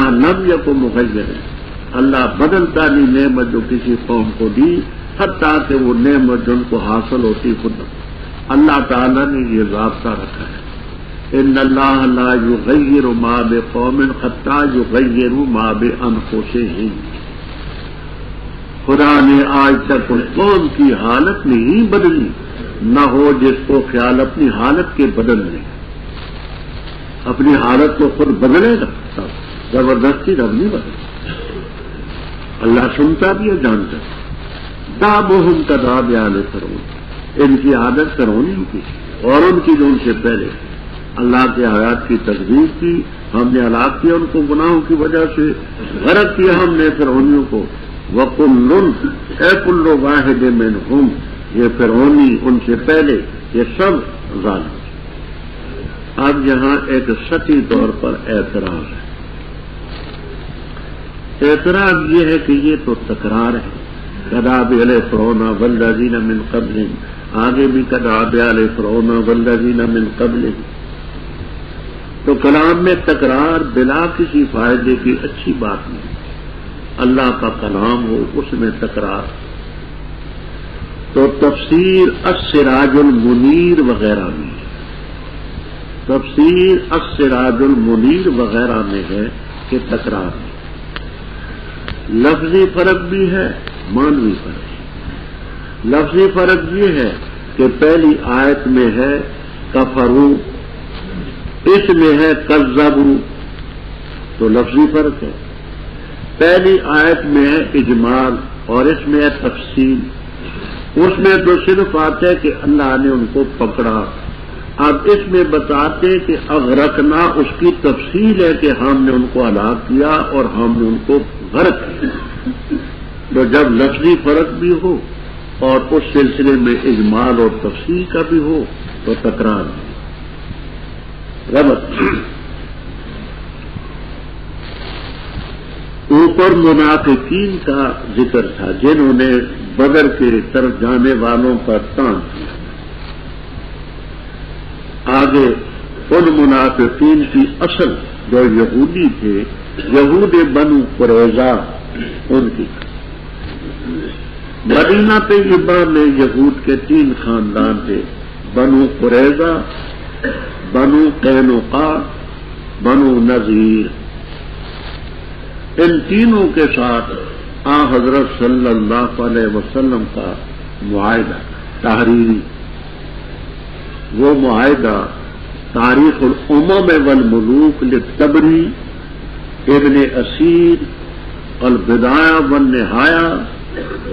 اللہ لم یکن مغیر، اللہ بدلتا نہیں نعمت جو کسی قوم کو دی حتیٰ کہ وہ نعمت جو ان کو حاصل ہوتی خود اللہ تعالیٰ نے یہ ضابطہ رکھا ہے، ان اللہ لا یغیر ما بقوم حتیٰ یغیروا ما بانفسہم، خدا نے آج تک اس قوم کی حالت نہیں بدلی نہ ہو جس کو خیال اپنی حالت کے بدلنے، اپنی حالت کو خود بدلے گا تب زبردستی رب نہیں بدلے، اللہ سنتا بھی ہے جانتا ہے۔ دابہم کداب آل فرعون، ان کی عادت فرعونیوں کی اور ان کی جو ان سے پہلے اللہ کے آیات کی تکذیب کی، ہم نے ہلاک کیا ان کو گناہوں کی وجہ سے، غرق کیا ہم نے فرعونیوں کو، وَكُلٌّ اے كُلُّ وَاحِدٍ مِّنْهُمْ، یہ فرعونی ان سے پہلے یہ سب ظالم۔ اب یہاں ایک سطحی طور پر اعتراض ہے، اعتراض یہ ہے کہ یہ تو تکرار ہے، کذاب علیہ فرعون والذین من قبلہم، آگے بھی کذاب علیہ فرعون والذین من قبلہم، تو کلام میں تکرار بلا کسی فائدے کی اچھی بات نہیں، اللہ کا کلام ہو اس میں تکرار، تو تفسیر السراج المنیر وغیرہ میں، تفسیر السراج المنیر وغیرہ میں ہے کہ تکرار ہے، لفظی فرق بھی ہے معنوی فرق۔ لفظی فرق یہ ہے کہ پہلی آیت میں ہے کفروا، اس میں ہے کذبوا، تو لفظی فرق ہے۔ پہلی آیت میں ہے اجمال اور اس میں ہے تفصیل، اس میں تو صرف آتا ہے کہ اللہ نے ان کو پکڑا، اب اس میں بتاتے کہ اغرقنا اس کی تفصیل ہے کہ ہم نے ان کو ہلاک کیا اور ہم نے ان کو غرق کیا، تو جب لفظی فرق بھی ہو اور اس سلسلے میں اجمال اور تفصیل کا بھی ہو تو تکرار غلط۔ اوپر منافقین کا ذکر تھا جنہوں نے بدر کے طرف جانے والوں پر تان کیا، آگے ان منافقین کی اصل جو یہودی تھے، یہود بنو قریظہ، ان کی مدینہ طیبہ میں یہود کے 3 خاندان تھے، بنو قریظہ، بنو قینقاع، بنو نذیر، ان تینوں کے ساتھ حضرت صلی اللہ علیہ وسلم کا معاہدہ تحریری، وہ معاہدہ تاریخ الامم والملوک للطبری، ابن اسیر، البدایہ والنہایہ،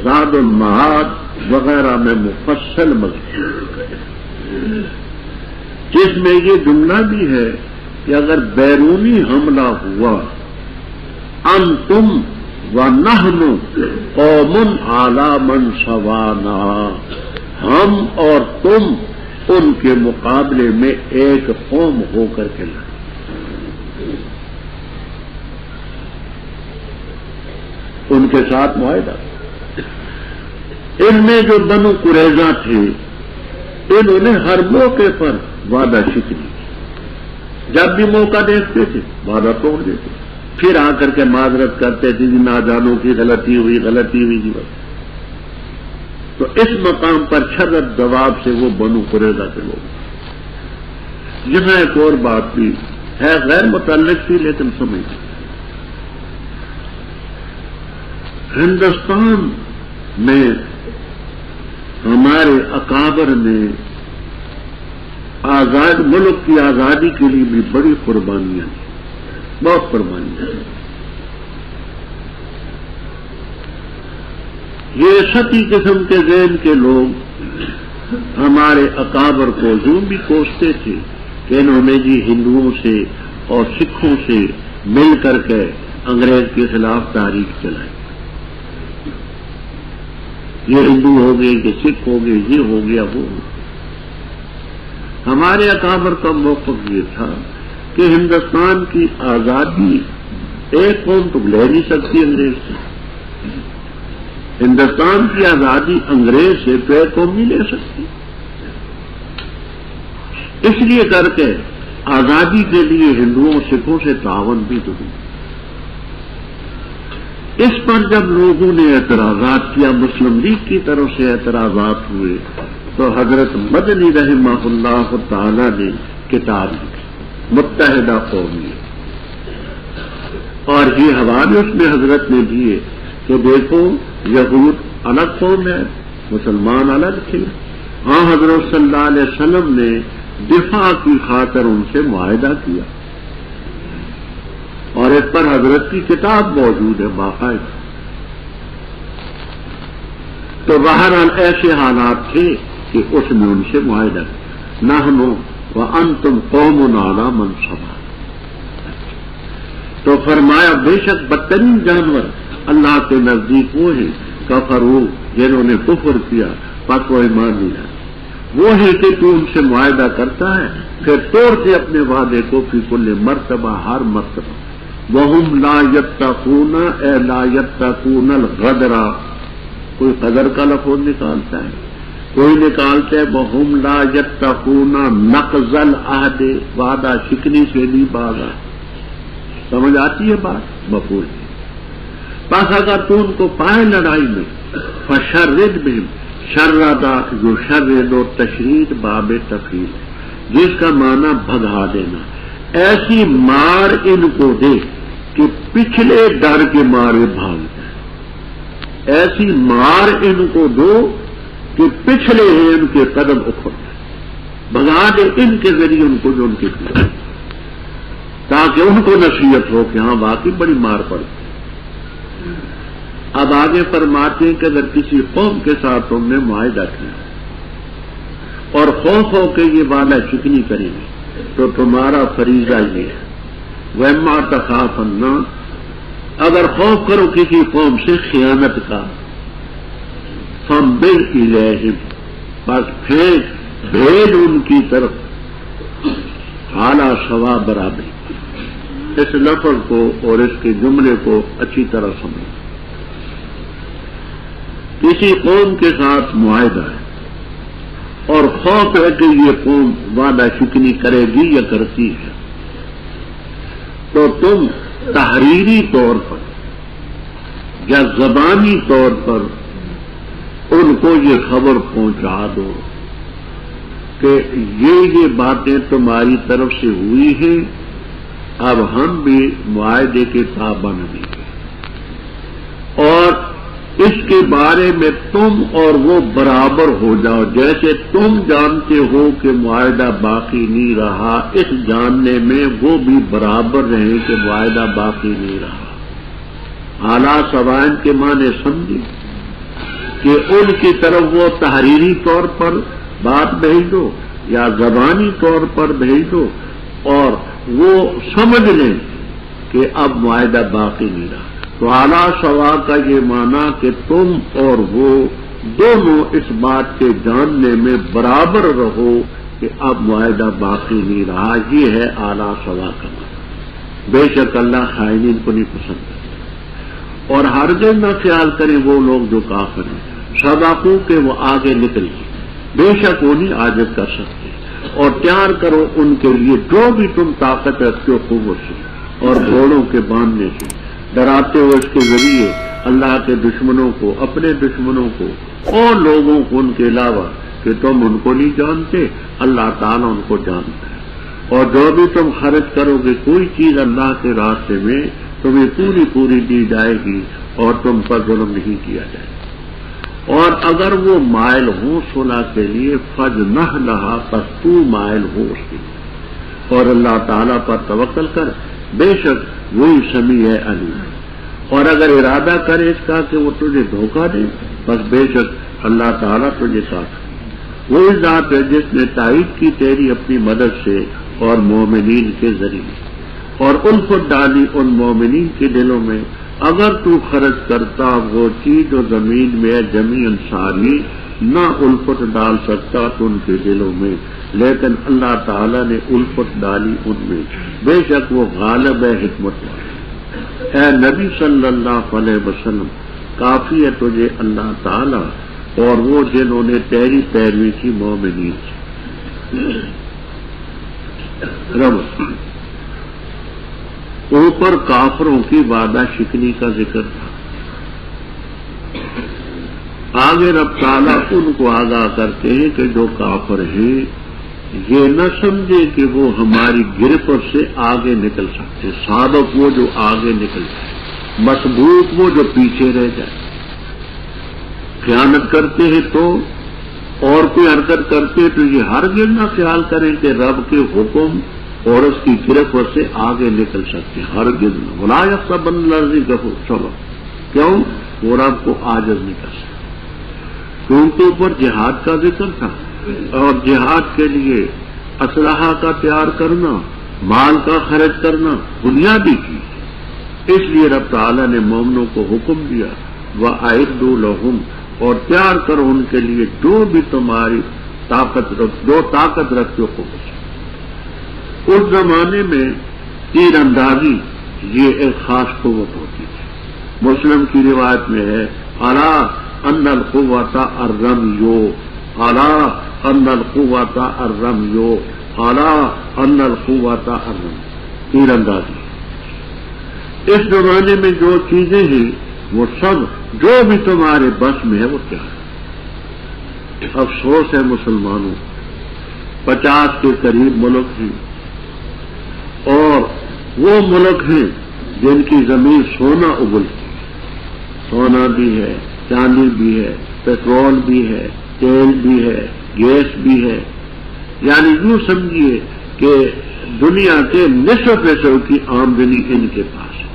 زاد المعاد وغیرہ میں مفصل مذکور، جس میں یہ جملہ بھی ہے کہ اگر بیرونی حملہ ہوا، انتم ونحن قوم علی من سوانا، ہم اور تم ان کے مقابلے میں ایک قوم ہو کر کے لڑیں، ان کے ساتھ معاہدہ۔ ان میں جو بنو قریظہ تھے انہوں نے ہر موقع پر وعدہ شکنی، جب بھی موقع دیکھتے تھے وعدہ توڑ دیتے، پھر آ کر کے معذرت کرتے تھے جی نادانوں کی غلطی ہوئی جی بس۔ تو اس مقام پر شدت جواب سے وہ بنو قریظہ کے لوگ۔ یہاں ایک اور بات بھی ہے غیر متعلق تھی لیکن سمجھ، ہندوستان میں ہمارے اکابر نے آزاد ملک کی آزادی کے لیے بھی بڑی قربانیاں دی، بہت قربانیاں دی۔ یہ ستی قسم کے ذہن کے لوگ ہمارے اکابر کو یوں بھی کوستے تھے کہ انہوں نے جی ہندوؤں سے اور سکھوں سے مل کر کے انگریز کے خلاف تحریک چلائی، یہ ہندو ہو گئے کہ سکھ ہو گئے، یہ ہو گیا وہ۔ ہمارے اکابر کا موقف یہ تھا کہ ہندوستان کی آزادی ایک قوم تو لے نہیں سکتی انگریز سے، ہندوستان کی آزادی انگریز سے تو ایک قوم نہیں لے سکتی، اس لیے کر کے آزادی کے لیے ہندوؤں سکھوں سے تعاون بھی ضروری، اس پر جب لوگوں نے اعتراضات کیا، مسلم لیگ کی طرف سے اعتراضات ہوئے، تو حضرت مدنی رحمہ اللہ تعالی نے کتاب لکھی متحدہ قومیت، اور یہ حوالے اس میں حضرت نے دیے کہ دیکھو یہود الگ قوم ہے، مسلمان الگ تھے، ہاں حضرت صلی اللہ علیہ وسلم نے دفاع کی خاطر ان سے معاہدہ کیا، اور اس پر حضرت کی کتاب موجود ہے باقاعدہ۔ تو بہرحال ایسے حالات تھے کہ اس نے ان سے معاہدہ کیا، نحن وانتم قوم علی من صبا۔ تو فرمایا بے شک بدترین جانور اللہ کے نزدیک وہ ہیں کفروا، جنہوں نے کفر کیا، پس وہ ایمان نہیں لایا۔ وہ ہے کہ تو ان سے معاہدہ کرتا ہے پھر توڑتے اپنے وعدے کو فی کل مرتبہ، ہر مرتبہ، وہم لا یتقون اے لا یتقون الغدر، کوئی قدر کا لفظ نکالتا ہے، کوئی نکالتا ہے وہم لا یتقون نقض العہد، وعدہ شکنی سے نہیں باز۔ سمجھ آتی ہے بات؟ مفہوم ہے۔ بس اگر تو ان کو پائے لڑائی میں، فشرد بہم، شردا جو شرد و تشرید باب تفعیل، جس کا معنی بھگا دینا، ایسی مار ان کو دے کہ پچھلے ڈر کے مارے بھاگ جائے، ایسی مار ان کو دو کہ پچھلے ہیں ان کے قدم اکھڑ جائے، بھگا دے ان کے ذریعے ان کو جو ان کے پیچھے، تاکہ ان کو نصیحت ہو کہ ہاں واقعی بڑی مار پڑتی۔ اب آگے فرماتے ہیں کہ اگر کسی قوم کے ساتھ تم نے معاہدہ کیا اور خوف ہو کے یہ وعدہ شکنی کریں گے، تو تمہارا فریضہ یہ ہے وَإِمَّا تَخَافَنَّ، اگر خوف کرو کسی قوم سے خیانت کا، فَانبِذْ إِلَيْهِمْ، بس پھینک بھیج ان کی طرف، حالہ سوا برابر۔ اس لفظ کو اور اس کے جملے کو اچھی طرح سمجھو۔ کسی قوم کے ساتھ معاہدہ ہے اور خوف ہے کہ یہ قوم وعدہ شکنی کرے گی یا کرتی ہے، تو تم تحریری طور پر یا زبانی طور پر ان کو یہ خبر پہنچا دو کہ یہ باتیں تمہاری طرف سے ہوئی ہیں، اب ہم بھی معاہدے کے پابند نہیں ہیں، اور اس کے بارے میں تم اور وہ برابر ہو جاؤ، جیسے تم جانتے ہو کہ معاہدہ باقی نہیں رہا، اس جاننے میں وہ بھی برابر رہیں کہ معاہدہ باقی نہیں رہا۔ اعلیٰ سوائن کے معنی سمجھے کہ ان کی طرف وہ تحریری طور پر بات بھیج دو یا زبانی طور پر بھیج دو، اور وہ سمجھ لیں کہ اب معاہدہ باقی نہیں رہا۔ تو اعلیٰ سوا کا یہ معنی کہ تم اور وہ دونوں اس بات کے جاننے میں برابر رہو کہ اب معاہدہ باقی نہیں رہا، یہ ہے اعلیٰ سوا کا معنی۔ بے شک اللہ خائنین کو نہیں پسند کرتا، اور ہرگز نہ خیال کریں وہ لوگ جو کافر ہیں، سبقوں کے وہ آگے نکل گئے، بے شک وہ نہیں عاجز کر سکتے، اور تیار کرو ان کے لیے جو بھی تم طاقت رکھتے ہو قوت سے اور گھوڑوں کے باندھنے سے، ڈراتے ہوئے اس کے ذریعے اللہ کے دشمنوں کو، اپنے دشمنوں کو اور لوگوں کو ان کے علاوہ کہ تم ان کو نہیں جانتے، اللہ تعالیٰ ان کو جانتا ہے، اور جو بھی تم خرچ کرو گے کوئی چیز اللہ کے راستے میں تمہیں پوری پوری دی جائے گی اور تم پر ظلم نہیں کیا جائے گا۔ اور اگر وہ مائل ہوں صلح کے لیے فجنح لہا، پس تو مائل ہو اس کے لیے، اور اللہ تعالیٰ پر توکل کر، بے شک وہی سمیع ہے علیم۔ اور اگر ارادہ کرے اس کا کہ وہ تجھے دھوکہ دے، بس بے شک اللہ تعالیٰ تجھے ساتھ، وہی ذات ہے جس نے تائید کی تیری اپنی مدد سے اور مومنین کے ذریعے، اور الفت ڈالی ان مومنین کے دلوں میں، اگر تو خرچ کرتا وہ چیز جو زمین میں ہے جمیعاً ساری، نہ الفت ڈال سکتا تو ان کے دلوں میں، لیکن اللہ تعالیٰ نے الفت ڈالی ان میں، بے شک وہ غالب ہے حکمت والا۔ اے نبی صلی اللہ علیہ وسلم، کافی ہے تجھے اللہ تعالیٰ اور وہ جنہوں نے تیری پیروی کی مومنین سے۔ اوپر کافروں کی وعدہ شکنی کا ذکر تھا، آگے رب تعالیٰ ان کو آگاہ کرتے ہیں کہ جو کافر ہیں یہ نہ سمجھے کہ وہ ہماری گرفت سے آگے نکل سکتے، سابق وہ جو آگے نکل جائے، مسبوق وہ جو پیچھے رہ جائے۔ خیانت کرتے ہیں تو اور کوئی حرکت کرتے تو یہ ہرگز نہ خیال کریں کہ رب کے حکم اور اس کی گرفت سے آگے نکل سکتے، ہرگز نہ۔ ولا یحسبن الذین کفروا صبر، کیوں؟ وہ رب کو عاجز نہیں کر سکتے، کیونکہ اوپر جہاد کا ذکر تھا، اور جہاد کے لیے اسلحہ کا تیار کرنا، مال کا خرچ کرنا بنیادی چیز، اس لیے رب تعالیٰ نے مومنوں کو حکم دیا وَأَعِدُّوا لَهُمْ، اور تیار کرو ان کے لیے جو بھی تمہاری طاقت رکھتے ہو۔ اس زمانے میں تیر اندازی یہ ایک خاص قوت ہوتی تھی۔ مسلم کی روایت میں ہے الا ان القوۃ الرمی، الا ان القوۃ الرمی، الا ان القوۃ الرمی، تیر اندازی۔ اس زمانے میں جو چیزیں ہیں وہ سب جو بھی تمہارے بس میں ہے وہ کیا ہے۔ افسوس ہے مسلمانوں، 50 کے قریب ملک ہیں، اور وہ ملک ہیں جن کی زمین سونا اگلتی ہے، سونا بھی ہے، چاندی بھی ہے، پیٹرول بھی ہے، تیل بھی ہے، گیس بھی ہے، یعنی یوں سمجھیے کہ دنیا کے نصف حصے کی آمدنی ان کے پاس ہے،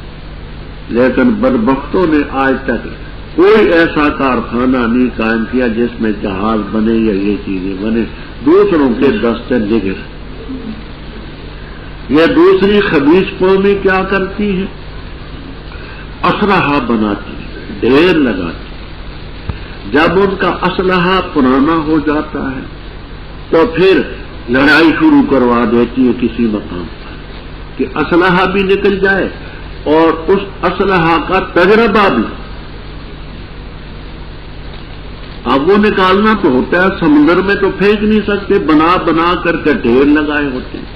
لیکن بدبختوں نے آج تک کوئی ایسا کارخانہ نہیں قائم کیا جس میں جہاز بنے یا یہ چیزیں بنے، دوسروں کے دستے نگر۔ یہ دوسری خبیث قومیں کیا کرتی ہیں؟ اسلحہ بناتی ہیں، ڈھیر لگاتی ہیں۔ جب ان کا اسلحہ پرانا ہو جاتا ہے تو پھر لڑائی شروع کروا دیتی ہے کسی مقام پر کہ اسلحہ بھی نکل جائے اور اس اسلحہ کا تجربہ بھی۔ اب وہ نکالنا تو ہوتا ہے، سمندر میں تو پھینک نہیں سکتے، بنا بنا کر کے ڈھیر لگائے ہوتے ہیں۔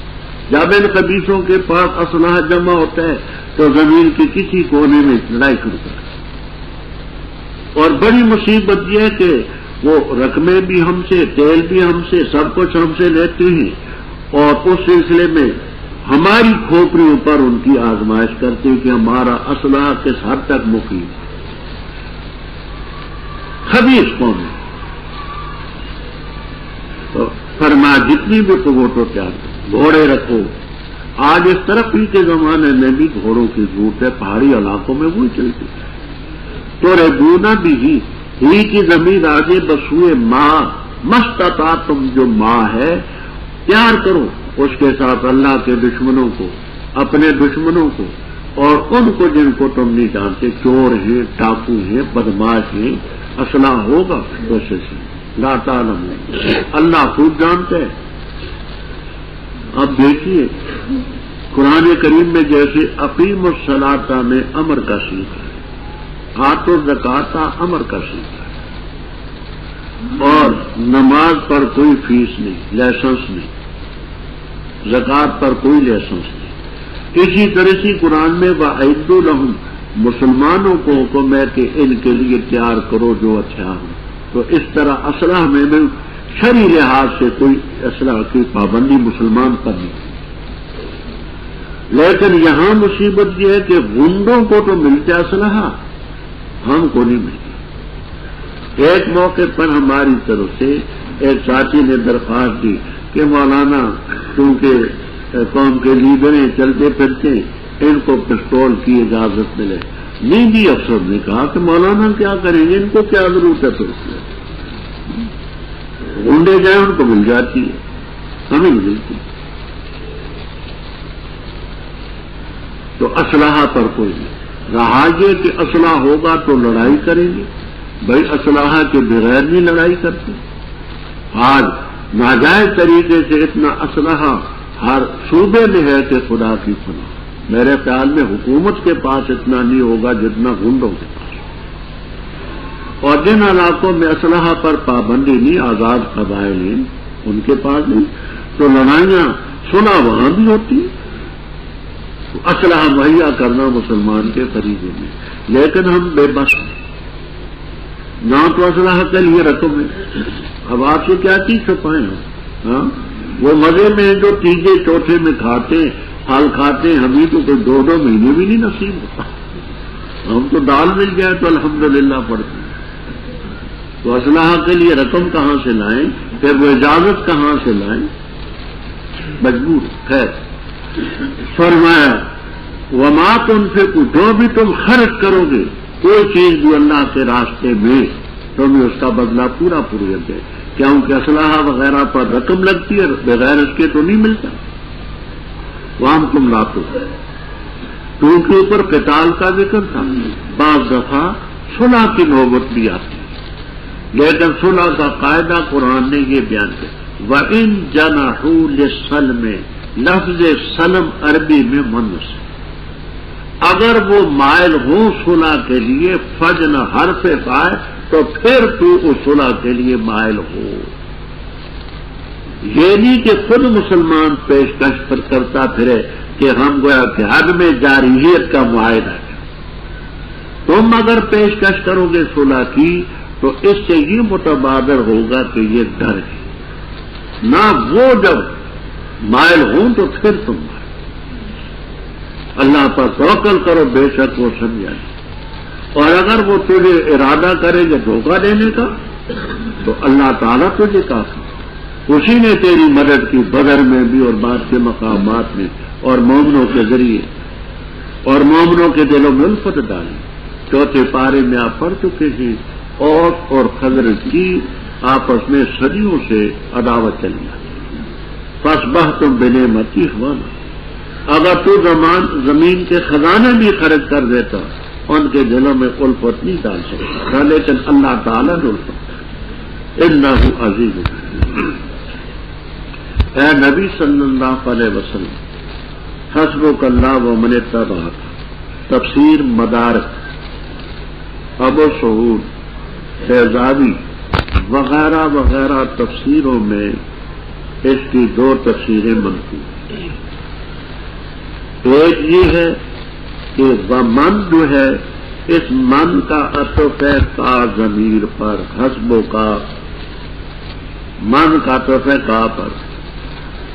جب ان خبیثوں کے پاس اسلحہ جمع ہوتا ہے تو زمین کے کسی کونے میں لڑائی شروع کرتے ہیں۔ اور بڑی مصیبت یہ ہے کہ وہ رقمیں بھی ہم سے، تیل بھی ہم سے، سب کچھ ہم سے لیتے ہیں، اور اس سلسلے میں ہماری کھوپڑیوں پر ان کی آزمائش کرتے ہیں کہ ہمارا اسلحہ کس حد تک مقیم ہے۔ خبیث قوم تو فرمایا جتنی بھی قوت ہو کیا گھوڑے رکھو۔ آج اس ترقی کے زمانے میں بھی گھوڑوں کی ضرورت ہے، پہاڑی علاقوں میں وہی چلتی تو رہبونا بھی ہی کی زمین آگے بسوئے ماں مستطاع، تم جو ماں ہے تیار کرو اس کے ساتھ اللہ کے دشمنوں کو، اپنے دشمنوں کو، اور ان کو جن کو تم نہیں جانتے، چور ہیں، ڈاکو ہیں، بدماش ہیں، اسلحہ ہوگا ویسے سے لا تعلم، اللہ خوب جانتے ہیں۔ اب دیکھیے قرآن کریم میں جیسے اقیم الصلاۃ میں امر کا سیکھا ہے، آتو الزکوٰۃ امر کا سیکھا ہے، اور نماز پر کوئی فیس نہیں، لائسنس نہیں، زکوٰۃ پر کوئی لائسنس نہیں۔ اسی طرح سے قرآن میں وَأَعِدُّوا لَهُمْ، مسلمانوں کو حکم ہے کہ ان کے لیے تیار کرو جو اچھا ہو۔ تو اس طرح اسلحہ میں بھی شرعی لحاظ سے کوئی اسلحہ کی پابندی مسلمان پر نہیں، لیکن یہاں مصیبت یہ ہے کہ غنڈوں کو تو ملتا اسلحہ، ہم کو نہیں ملتا۔ ایک موقع پر ہماری طرف سے ایک ساتھی نے درخواست دی کہ مولانا کیونکہ قوم کے لیڈر ہیں، چلتے پھرتے، ان کو پستول کی اجازت ملے۔ نہیں دی افسر نے کہا کہ مولانا کیا کریں گے، ان کو کیا ضرورت ہے، تو ڈھونڈے جائیں ان کو مل جاتی ہے، ہمیں نہیں ملتی۔ تو اسلحہ پر کوئی نہیں رہا، یہ کہ اسلحہ ہوگا تو لڑائی کریں گے، بھائی اسلحہ کے بغیر نہیں لڑائی کرتے۔ آج ناجائز طریقے سے اتنا اسلحہ ہر صوبے میں ہے کہ خدا کی پناہ، میرے خیال میں حکومت کے پاس اتنا نہیں ہوگا جتنا گنڈوں کے پاس، اور جن علاقوں میں اسلحہ پر پابندی نہیں، آزاد قبائل ہیں، ان کے پاس نہیں، تو لڑائیاں سنا وہاں بھی ہوتی ہیں۔ اسلحہ مہیا کرنا مسلمان کے فریضے میں، لیکن ہم بے بس ہیں، نہ تو اسلحہ کے لیے رقم ہے. اب آپ سے کیا چیز چھپائیں ہم؟ ہاں وہ مزے میں جو تیجے چوتھے میں کھاتے پھل کھاتے ہیں، ہمیں تو کوئی 2 مہینے بھی نہیں نصیب ہوتا. ہم تو دال مل جائے تو الحمدللہ پڑھتے ہیں. تو اسلحہ کے لیے رقم کہاں سے لائیں؟ پھر وہ اجازت کہاں سے لائیں؟ مجبور. خیر فرمایا وما تنفقوا، جو بھی تم خرچ کرو گے کوئی چیز بھی اللہ کے راستے میں، تمہیں اس کا بدلہ پورا دے، کیونکہ اسلحہ وغیرہ پر رقم لگتی ہے، بغیر اس کے تو نہیں ملتا. وہاں تم لاتے تو ان کے اوپر قتال کا ذکر تھا. بعض دفعہ صلح کی نوبت بھی آتی ہے، لیکن صلح کا قاعدہ قرآن نے یہ بیان کیا وَإِن جَنَحُوا لِلسَّلْمِ، لفظ سلم عربی میں منس، اگر وہ مائل ہوں صلح کے لیے، فجن حرف پائے تو پھر تو اس صلح کے لیے مائل ہو. یہ نہیں کہ خود مسلمان پیشکش پر کرتا پھرے کہ ہم گویا کہ حد میں جارحیت کا معاہدہ ہے. تم اگر پیشکش کرو گے صلح کی تو اس سے یہ متبادر ہوگا کہ یہ ڈر ہے، نہ وہ جب مائل ہوں تو پھر تم مائل. اللہ پر توکل کرو، بے شک وہ سمجھا. اور اگر وہ تجھے ارادہ کرے گا دھوکہ دینے کا تو اللہ تعالیٰ تجھے کافی. اسی نے تیری مدد کی بدر میں بھی اور بعد کے مقامات میں، اور مومنوں کے ذریعے، اور مومنوں کے دلوں میں الفت ڈالی. چوتھے پارے میں آپ پڑھ چکے ہیں اوس اور خزرج کی آپس میں صدیوں سے عداوت چلی آتی. فاصبحتم بنعمتی اخوانا، اگر تو زمین کے خزانے بھی خرچ کر دیتا ان کے دلوں میں الفت نہیں ڈال سکتا، لیکن اللہ تعالیٰ نے الفت. انہ عزیز. اے نبی صلی اللہ علیہ وسلم، حسبک اللہ ومن اتبعک، تفسیر مدارک، ابو سعود، فیضابی وغیرہ وغیرہ تفسیروں میں اس کی 2 تفسیریں منقول. ایک یہ ہے کہ ومن جو ہے اس من کا عطف ہے کا ضمیر پر، حسبوں کا من کا عطف ہے کا پر.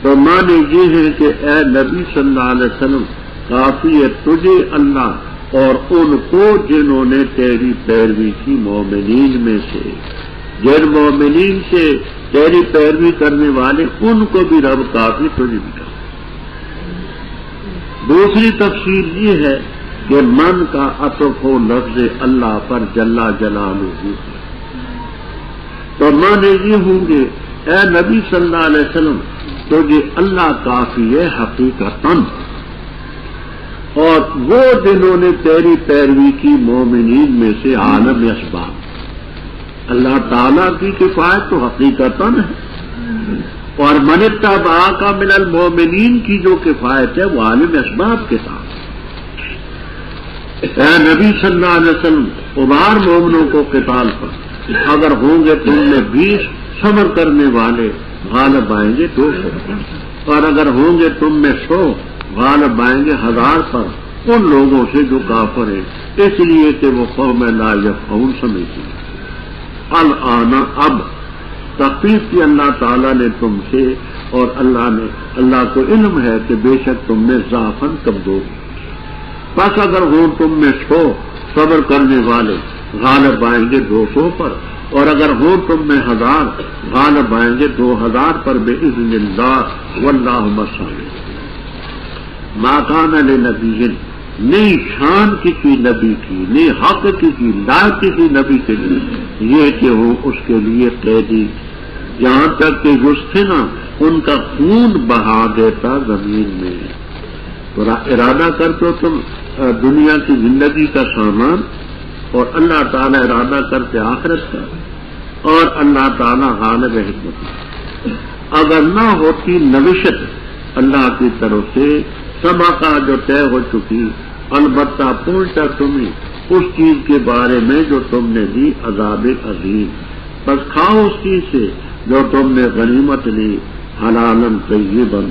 تو معنی یہ ہے کہ اے نبی صلی اللہ علیہ وسلم کافی ہے تجھے اللہ اور ان کو جنہوں نے تیری پیروی کی مومنین میں سے، جن مومنین سے تیری پیروی کرنے والے ان کو بھی رب کافی، تجھے بھی کافی. دوسری تفسیر یہ ہے کہ من کا عطف ہو لفظ اللہ پر جلا جلالہ. تو معنی یہ ہوں گے اے نبی صلی اللہ علیہ وسلم تجھے اللہ کافی ہے حقیقتاً، اور وہ جنہوں نے تیری پیروی کی مومنین میں سے عالم اسباب. اللہ تعالیٰ کی کفایت تو حقیقتاً ہے، اور من اتبعک من المومنین کی جو کفایت ہے وہ عالم اسباب کے ساتھ. اے نبی صلی اللہ علیہ وسلم ابھار مومنوں کو قتال پر، اگر ہوں گے تم میں 20 صبر کرنے والے غالب آئیں گے 200، اور اگر ہوں گے تم میں 100 غالب آئیں گے 1000 پر ان لوگوں سے جو کافر ہیں، اس لیے کہ وہ قوم لا یفقہون سمجھتی ہیں. الآن اب تخفیف کی اللہ تعالیٰ نے تم سے، اور اللہ کو علم ہے کہ بے شک تم میں ضعفاً کمزور. بس اگر ہوں تم میں 100 صبر کرنے والے غالب آئیں گے 200 پر، اور اگر ہوں تم میں 1000 غالب آئیں گے 2000 پر بإذن اللہ واللہ مصالح. ما کان لنبی، نہیں شان کسی نبی کی، نہیں حق کسی، لا کسی نبی کے لیے یہ کہ ہوں اس کے لیے قیدی، یہاں تک کہ یسفنا ان کا خون بہا دیتا زمین میں. تو ارادہ کرتے تم دنیا کی زندگی کا سامان، اور اللہ تعالیٰ ارادہ کرتے آخرت کا، اور اللہ تعالیٰ غالب حکمت. اگر نہ ہوتی نوشت اللہ کی طرف سے سبقہ جو طے ہو چکی، البتہ پہنچا تمہیں اس چیز کے بارے میں جو تم نے دی عذاب عظیم. بس کھاؤ اس چیز سے جو تم نے غنیمت لی حلالاً طیباً،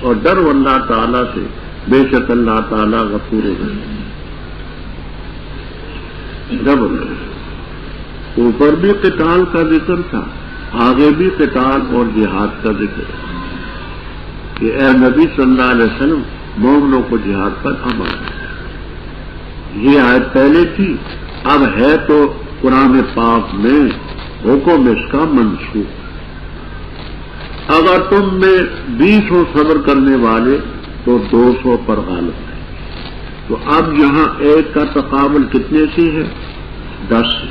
اور ڈرو اللہ تعالیٰ سے، بے شک اللہ تعالیٰ غفور رحیم. اوپر بھی قتال کا ذکر تھا، آگے بھی قتال اور جہاد کا ذکر ہے کہ اے نبی صلی اللہ علیہ وسلم مومنوں کو جہاد پر امر ہے۔ یہ آیت پہلے تھی، اب ہے تو قرآن پاک میں حکم اس کا منسوخ۔ اگر تم میں 20 ہو صبر کرنے والے تو 200 پر غالب ہے۔ تو اب یہاں ایک کا تقابل کتنے سے ہے؟ 10 سے۔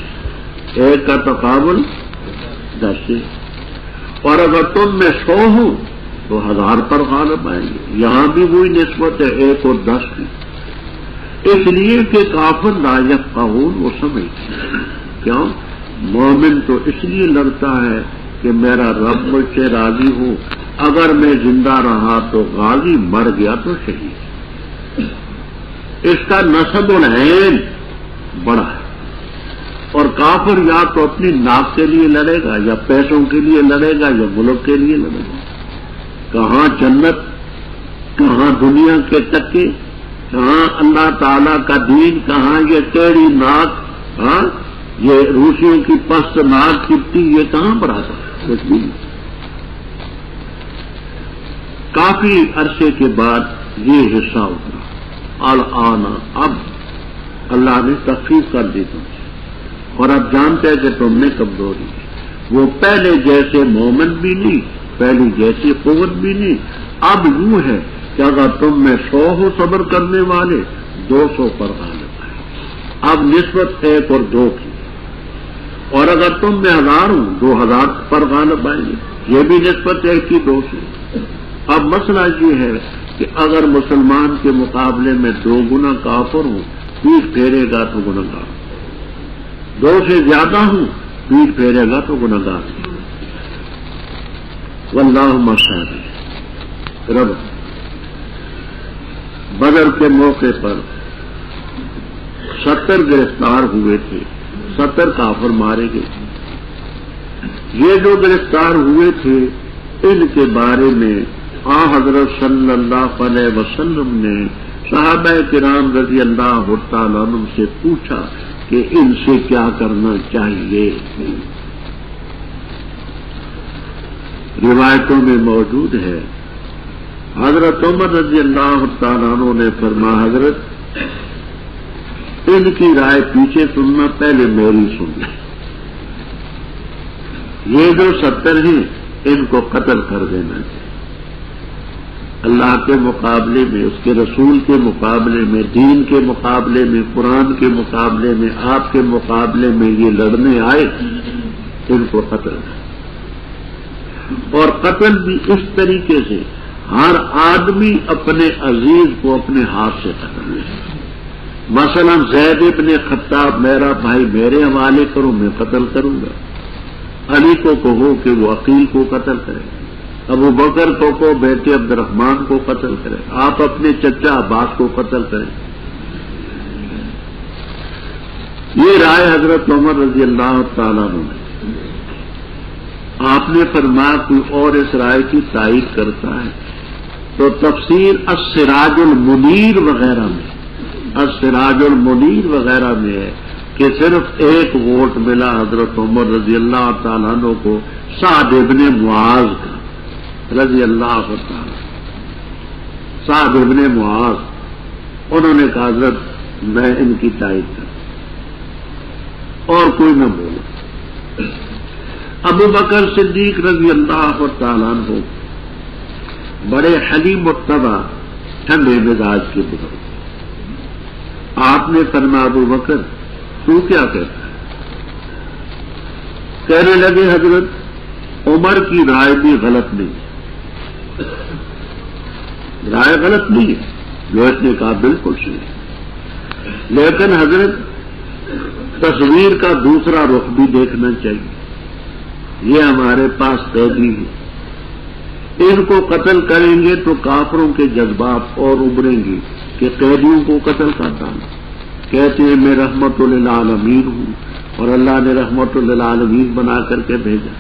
ایک کا تقابل 10 سے، اور اگر تم میں 100 ہو تو 1000 پر غالب آئیں گے۔ یہاں بھی وہی نسبت ہے، 1 اور 10 کی، اس لیے کہ کافر لا یفقہون، وہ سمجھتے ہیں۔ کیوں؟ مومن تو اس لیے لڑتا ہے کہ میرا رب مجھ سے راضی ہو، اگر میں زندہ رہا تو غازی، مر گیا تو شہید۔ اس کا نصب العین بڑا ہے، اور کافر یا تو اپنی ناک کے لیے لڑے گا، یا پیسوں کے لیے لڑے گا، یا ملک کے لیے لڑے گا۔ کہاں جنت، کہاں دنیا کے تکے، کہاں اللہ تعالیٰ کا دین، کہاں یہ ٹیڑھی ناک، ہاں یہ روسیوں کی پست ناک چپٹی، یہ کہاں پر آتا ہے؟ کچھ بھی نہیں۔ کافی عرصے کے بعد یہ حصہ اترا، الآن، اب اللہ نے تخفیف کر دی تم سے، اور اب جانتے ہیں کہ تم نے کمزوری ہے۔ وہ پہلے جیسے مومن بھی نہیں، پہلی جیسی قوت بھی نہیں، اب یوں ہے کہ اگر تم میں 100 ہو صبر کرنے والے 200 پر غالب آئے۔ اب نسبت 1 اور 2 کی، اور اگر تم میں 1000 ہوں 2000 پر غالب آئیں گے، یہ بھی نسبت 1 کی 2 سے۔ اب مسئلہ یہ ہے کہ اگر مسلمان کے مقابلے میں 2 گنا کافر ہوں، پیٹ پھیرے گا تو گنہگار، 2 سے زیادہ ہوں پیٹ پھیرے گا تو گنہگار۔ واللہ مشہد رب بدر کے موقع پر 70 گرفتار ہوئے تھے، 70 کافر مارے گئے۔ یہ جو گرفتار ہوئے تھے ان کے بارے میں حضرت صلی اللہ علیہ وسلم نے صحابہ کرام رضی اللہ تعالیٰ عنہ سے پوچھا کہ ان سے کیا کرنا چاہیے۔ روایتوں میں موجود ہے حضرت عمر رضی اللہ تعالیٰ عنہ نے فرمایا حضرت ان کی رائے پیچھے سننا، پہلے میری سننا۔ یہ جو 70 ہیں ان کو قتل کر دینا چاہیے۔ اللہ کے مقابلے میں، اس کے رسول کے مقابلے میں، دین کے مقابلے میں، قرآن کے مقابلے میں، آپ کے مقابلے میں یہ لڑنے آئے، ان کو قتل کر، اور قتل بھی اس طریقے سے ہر آدمی اپنے عزیز کو اپنے ہاتھ سے قتل کرے۔ مثلا زید ابن خطاب میرا بھائی، میرے حوالے کرو، میں قتل کروں گا۔ علی کو کہو کہ وہ عقیل کو قتل کرے، ابو بکر کو کہو بیٹے عبد الرحمان کو قتل کرے، آپ اپنے چچا عباس کو قتل کریں۔ یہ رائے حضرت عمر رضی اللہ تعالیٰ عنہ نے، آپ نے فرمایا کوئی اور اس رائے کی تائید کرتا ہے تو تفسیر السراج المنیر وغیرہ میں، السراج المنیر وغیرہ میں ہے کہ صرف 1 ووٹ ملا حضرت عمر رضی اللہ تعالیٰ عنہ کو سعد ابن معاذ کا رضی اللہ تعالیٰ، سعد ابن معاذ، انہوں نے کہا حضرت میں ان کی تائید کرتا، اور کوئی نہ بولا۔ ابو بکر صدیق رضی اللہ تعالیٰ عنہ بڑے حلیم متبع، ٹھنڈے مزاج کے بزرگ، آپ نے فرمایا ابو بکر تو کیا کہتا ہے؟ کہنے لگے حضرت عمر کی رائے بھی غلط نہیں، رائے غلط نہیں ہے جو اس نے کہا، بالکل صحیح، لیکن حضرت تصویر کا دوسرا رخ بھی دیکھنا چاہیے۔ یہ ہمارے پاس قیدی ہے، ان کو قتل کریں گے تو کافروں کے جذبات اور ابھریں گے کہ قیدیوں کو قتل کرتا ہوں، کہتے ہیں میں رحمت للعالمین ہوں، اور اللہ نے رحمت للعالمین بنا کر کے بھیجا۔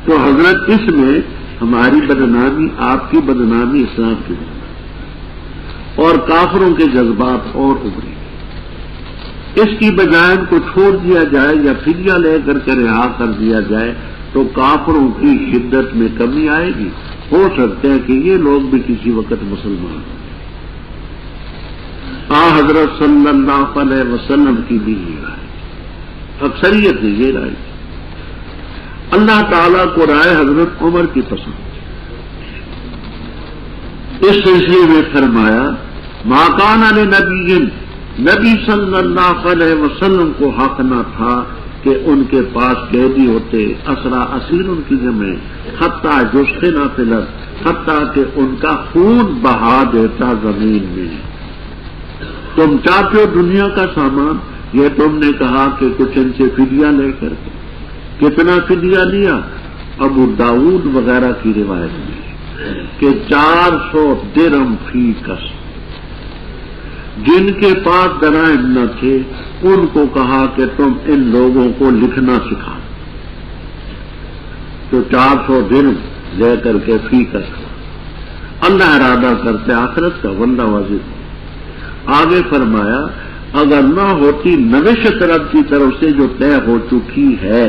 تو حضرت اس میں ہماری بدنامی، آپ کی بدنامی، اسلام کی بدنامی، اور کافروں کے جذبات اور ابھریں گے۔ اس کی بجائے ان کو چھوڑ دیا جائے یا فدیہ لے کر کے رہا کر دیا جائے تو کافروں کی شدت میں کمی آئے گی. ہو سکتا ہے کہ یہ لوگ بھی کسی وقت مسلمان ہوں. حضرت صلی اللہ علیہ وسلم کی بھی یہ رائے, اکثریت نے یہ رائے. اللہ تعالیٰ کو رائے حضرت عمر کی پسند. اس سلسلے میں فرمایا ما کان لنبی, نبی صلی اللہ علیہ وسلم کو حق نہ تھا کہ ان کے پاس قیدی ہوتے, اسرا اسیر ان کی جمع, حتیٰ یسخن فی الارض, حتیٰ کہ ان کا خون بہا دیتا زمین میں. تم چاہتے ہو دنیا کا سامان, یہ تم نے کہا کہ کچھ ان سے فدیہ لے کر کے. کتنا فدیہ لیا؟ ابو داؤد وغیرہ کی روایت میں کہ 400 درہم فی کس. جن کے پاس درائم نہ تھے ان کو کہا کہ تم ان لوگوں کو لکھنا سکھا, تو 400 درہم لے کر کے فی کس. اللہ ارادہ کرتے آخرت کا, واللہ واضح. آگے فرمایا اگر نہ ہوتی نوشت رب کی طرف سے جو طے ہو چکی ہے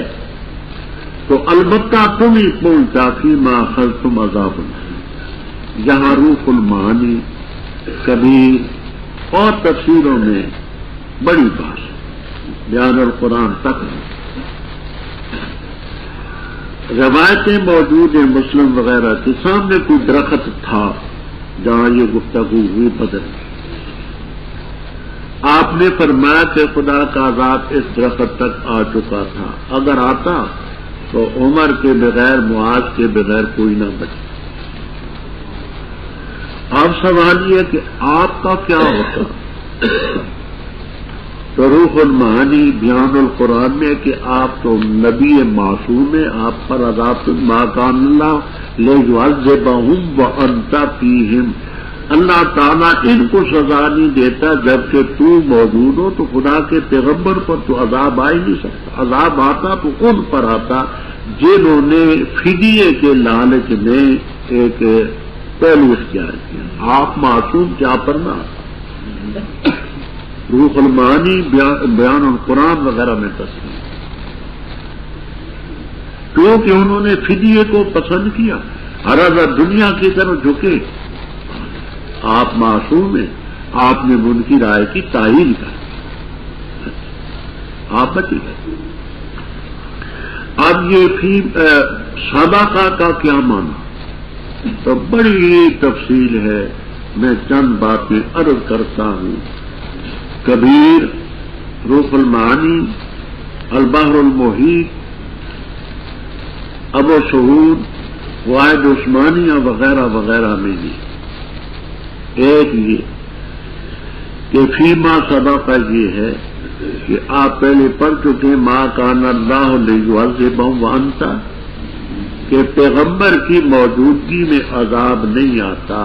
تو البتہ تم ہی پہنچا فی ما اخذتم عذاب. جہاں روح المعانی کبیر اور تفسیروں میں بڑی بات, بیان القرآن تک روایتیں موجود ہیں. مسلم وغیرہ کے سامنے کوئی درخت تھا جہاں یہ گفتگو ہوئی بدر. آپ نے فرمایا کہ خدا کا عذاب اس درخت تک آ چکا تھا, اگر آتا تو عمر کے بغیر معاذ کے بغیر کوئی نہ بچے. اب سوال یہ کہ آپ کا کیا ہوتا؟ تو روح المعانی بیان القرآن میں کہ آپ تو نبی معصوم ہیں, آپ پر عذاب ما کان اللہ لیعذبہم وانت فیہم. اللہ تعالیٰ ان کو سزا نہیں دیتا جبکہ تو موجود ہو, تو خدا کے پیغمبر پر تو عذاب آ ہی نہیں سکتا. عذاب آتا تو ان پر آتا جنہوں نے فدیے کے لالچ میں ایک پہلو اختیار کیا. آپ معصوم کیا پر نہ. روح المعانی بیان القرآن وغیرہ میں تصویر, کیونکہ انہوں نے فدیے کو پسند کیا, ہر دنیا کی طرف جھکے. آپ معصوم ہیں, آپ نے ان کی رائے کی تعیین کر, آپ بچ گئے. اب یہ صدقہ کا کیا معنی؟ تو بڑی تفصیل ہے, میں چند باتیں عرض کرتا ہوں. کبیر, روح المعانی, البحر المحیط, ابو شہود, واحد عثمانیہ وغیرہ وغیرہ میں بھی ایک یہ کہ فیما صدقہ یہ ہے کہ آپ پہلے پڑھ چکے ما کان اللہ لیعذبہم وانت, کہ پیغمبر کی موجودگی میں عذاب نہیں آتا.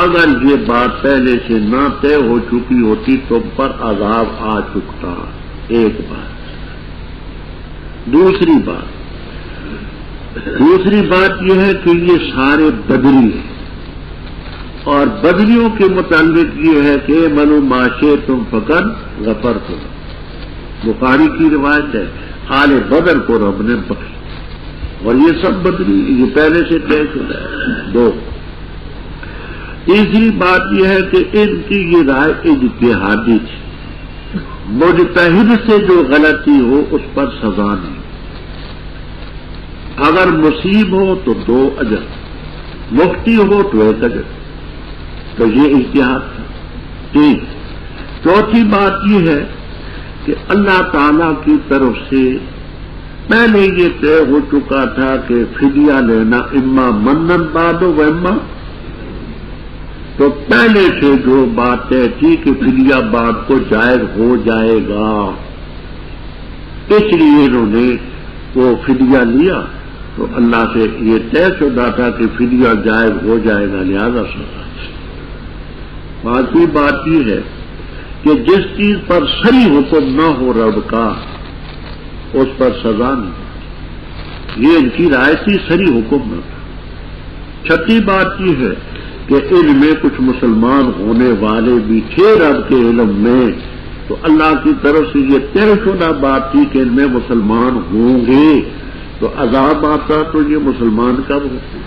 اگر یہ بات پہلے سے نہ طے ہو چکی ہوتی تو پر عذاب آ چکتا. ایک بات. دوسری بات یہ ہے کہ یہ سارے بدری ہیں, اور بدریوں کے متعلق یہ ہے کہ منو معاشے تم فقر غفر تم. بخاری کی روایت ہے آل بدر کو رب نے بخش, اور یہ سب بدری یہ پہلے سے طے شدہ ہے. دو. تیسری بات یہ ہے کہ ان کی یہ رائے اجتہادی تھی. مجتہد سے جو غلطی ہو اس پر سزا نہیں. اگر مصیب ہو تو 2 اجر, مفتی ہو تو 1 اجر. تو یہ اجتہاد تھا. ٹھیک. چوتھی بات یہ ہے کہ اللہ تعالی کی طرف سے پہلے یہ طے ہو چکا تھا کہ فدیہ لینا اما منن بعد و اما, تو پہلے سے جو بات طے تھی کہ فدیہ بعد کو جائز ہو جائے گا, اس لیے انہوں نے وہ فدیہ لیا. تو اللہ سے یہ طے شدہ تھا کہ فدیہ جائز ہو جائے گا, لہذا سزا. پانچویں بات یہ ہے کہ جس چیز پر صحیح حکم نہ ہو رب کا اس پر سزا نہیں. یہ ان کی رائے تھی, صحیح حکم نہ تھا. چھٹی بات یہ ہے کہ ان میں کچھ مسلمان ہونے والے بھی تھے رب کے علم میں, تو اللہ کی طرف سے یہ طے شدہ بات تھی کہ ان میں مسلمان ہوں گے، تو عذاب آتا تو یہ مسلمان کب ہوتے؟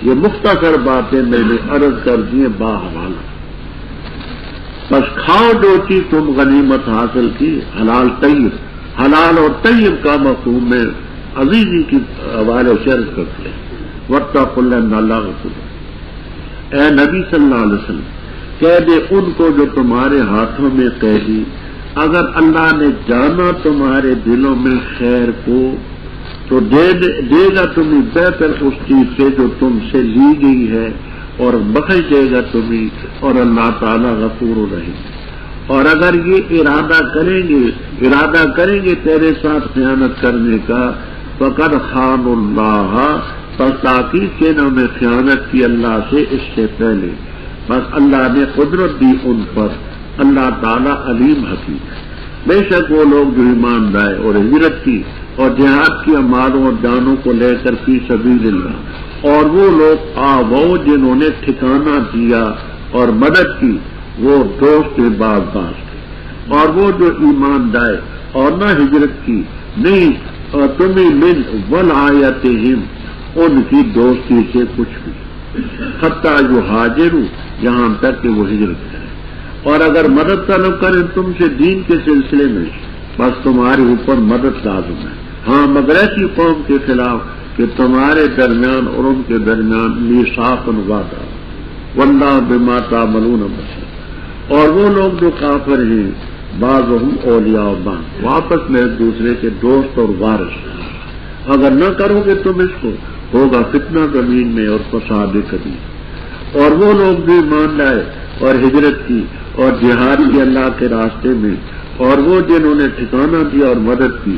یہ مختصر باتیں میں نے عرض کر دی باحوالہ۔ بس کھاؤ جو چیز تم غنیمت حاصل کی، حلال طیب، حلال اور طیب کا مفہوم میں عزیزی کی حوالے سے عرض کرتے ہیں۔ واتقوا اللہ، اللہ غفور۔ اے نبی صلی اللہ علیہ وسلم کہہ دے ان کو جو تمہارے ہاتھوں میں قیدی، اگر اللہ نے جانا تمہارے دلوں میں خیر کو تو دے گا تمہیں بہتر اس چیز سے جو تم سے لی گئی ہے، اور بخش دے گا تمہیں، اور اللہ تعالیٰ غفور رحیم۔ اور اگر یہ ارادہ کریں گے تیرے ساتھ خیانت کرنے کا، فقد خان اللہ، پس تاکید سے انہوں نے خیانت کی اللہ سے اس سے پہلے، بس اللہ نے قدرت دی ان پر، اللہ تعالیٰ علیم حکیم۔ بے شک وہ لوگ جو ایمان لائے اور ہجرت کی اور جہاد کی اموالوں اور جانوں کو لے کر فی سبیل اللہ، اور وہ لوگ وہ جنہوں نے ٹھکانہ دیا اور مدد کی، وہ دوست باز تھے، اور وہ جو ایمان لائے اور نہ ہجرت کی نہیں، اور تمہیں من ولایتہم، ان کی دوستی سے کچھ بھی، حتیٰ یہاجروا، یہاں تک کہ وہ ہجرت کریں، اور اگر مدد طلب کریں تم سے دین کے سلسلے میں، بس تمہارے اوپر مدد لازم ہے، ہاں مگر ایسی قوم کے خلاف کہ تمہارے درمیان اور ان کے درمیان میثاق وعدہ، واللہ بما تعملون بصیر۔ اور وہ لوگ جو کافر ہیں، بعضهم اولیاء بعض، واپس میں ایک دوسرے کے دوست اور وارث، اگر نہ کرو گے تم اس کو، ہوگا فتنہ زمین میں اور فساد کبیر۔ اور وہ لوگ جو ایمان لائے اور ہجرت کی اور جہاد کی اللہ کے راستے میں، اور وہ جنہوں نے ٹھکانہ دیا اور مدد کی،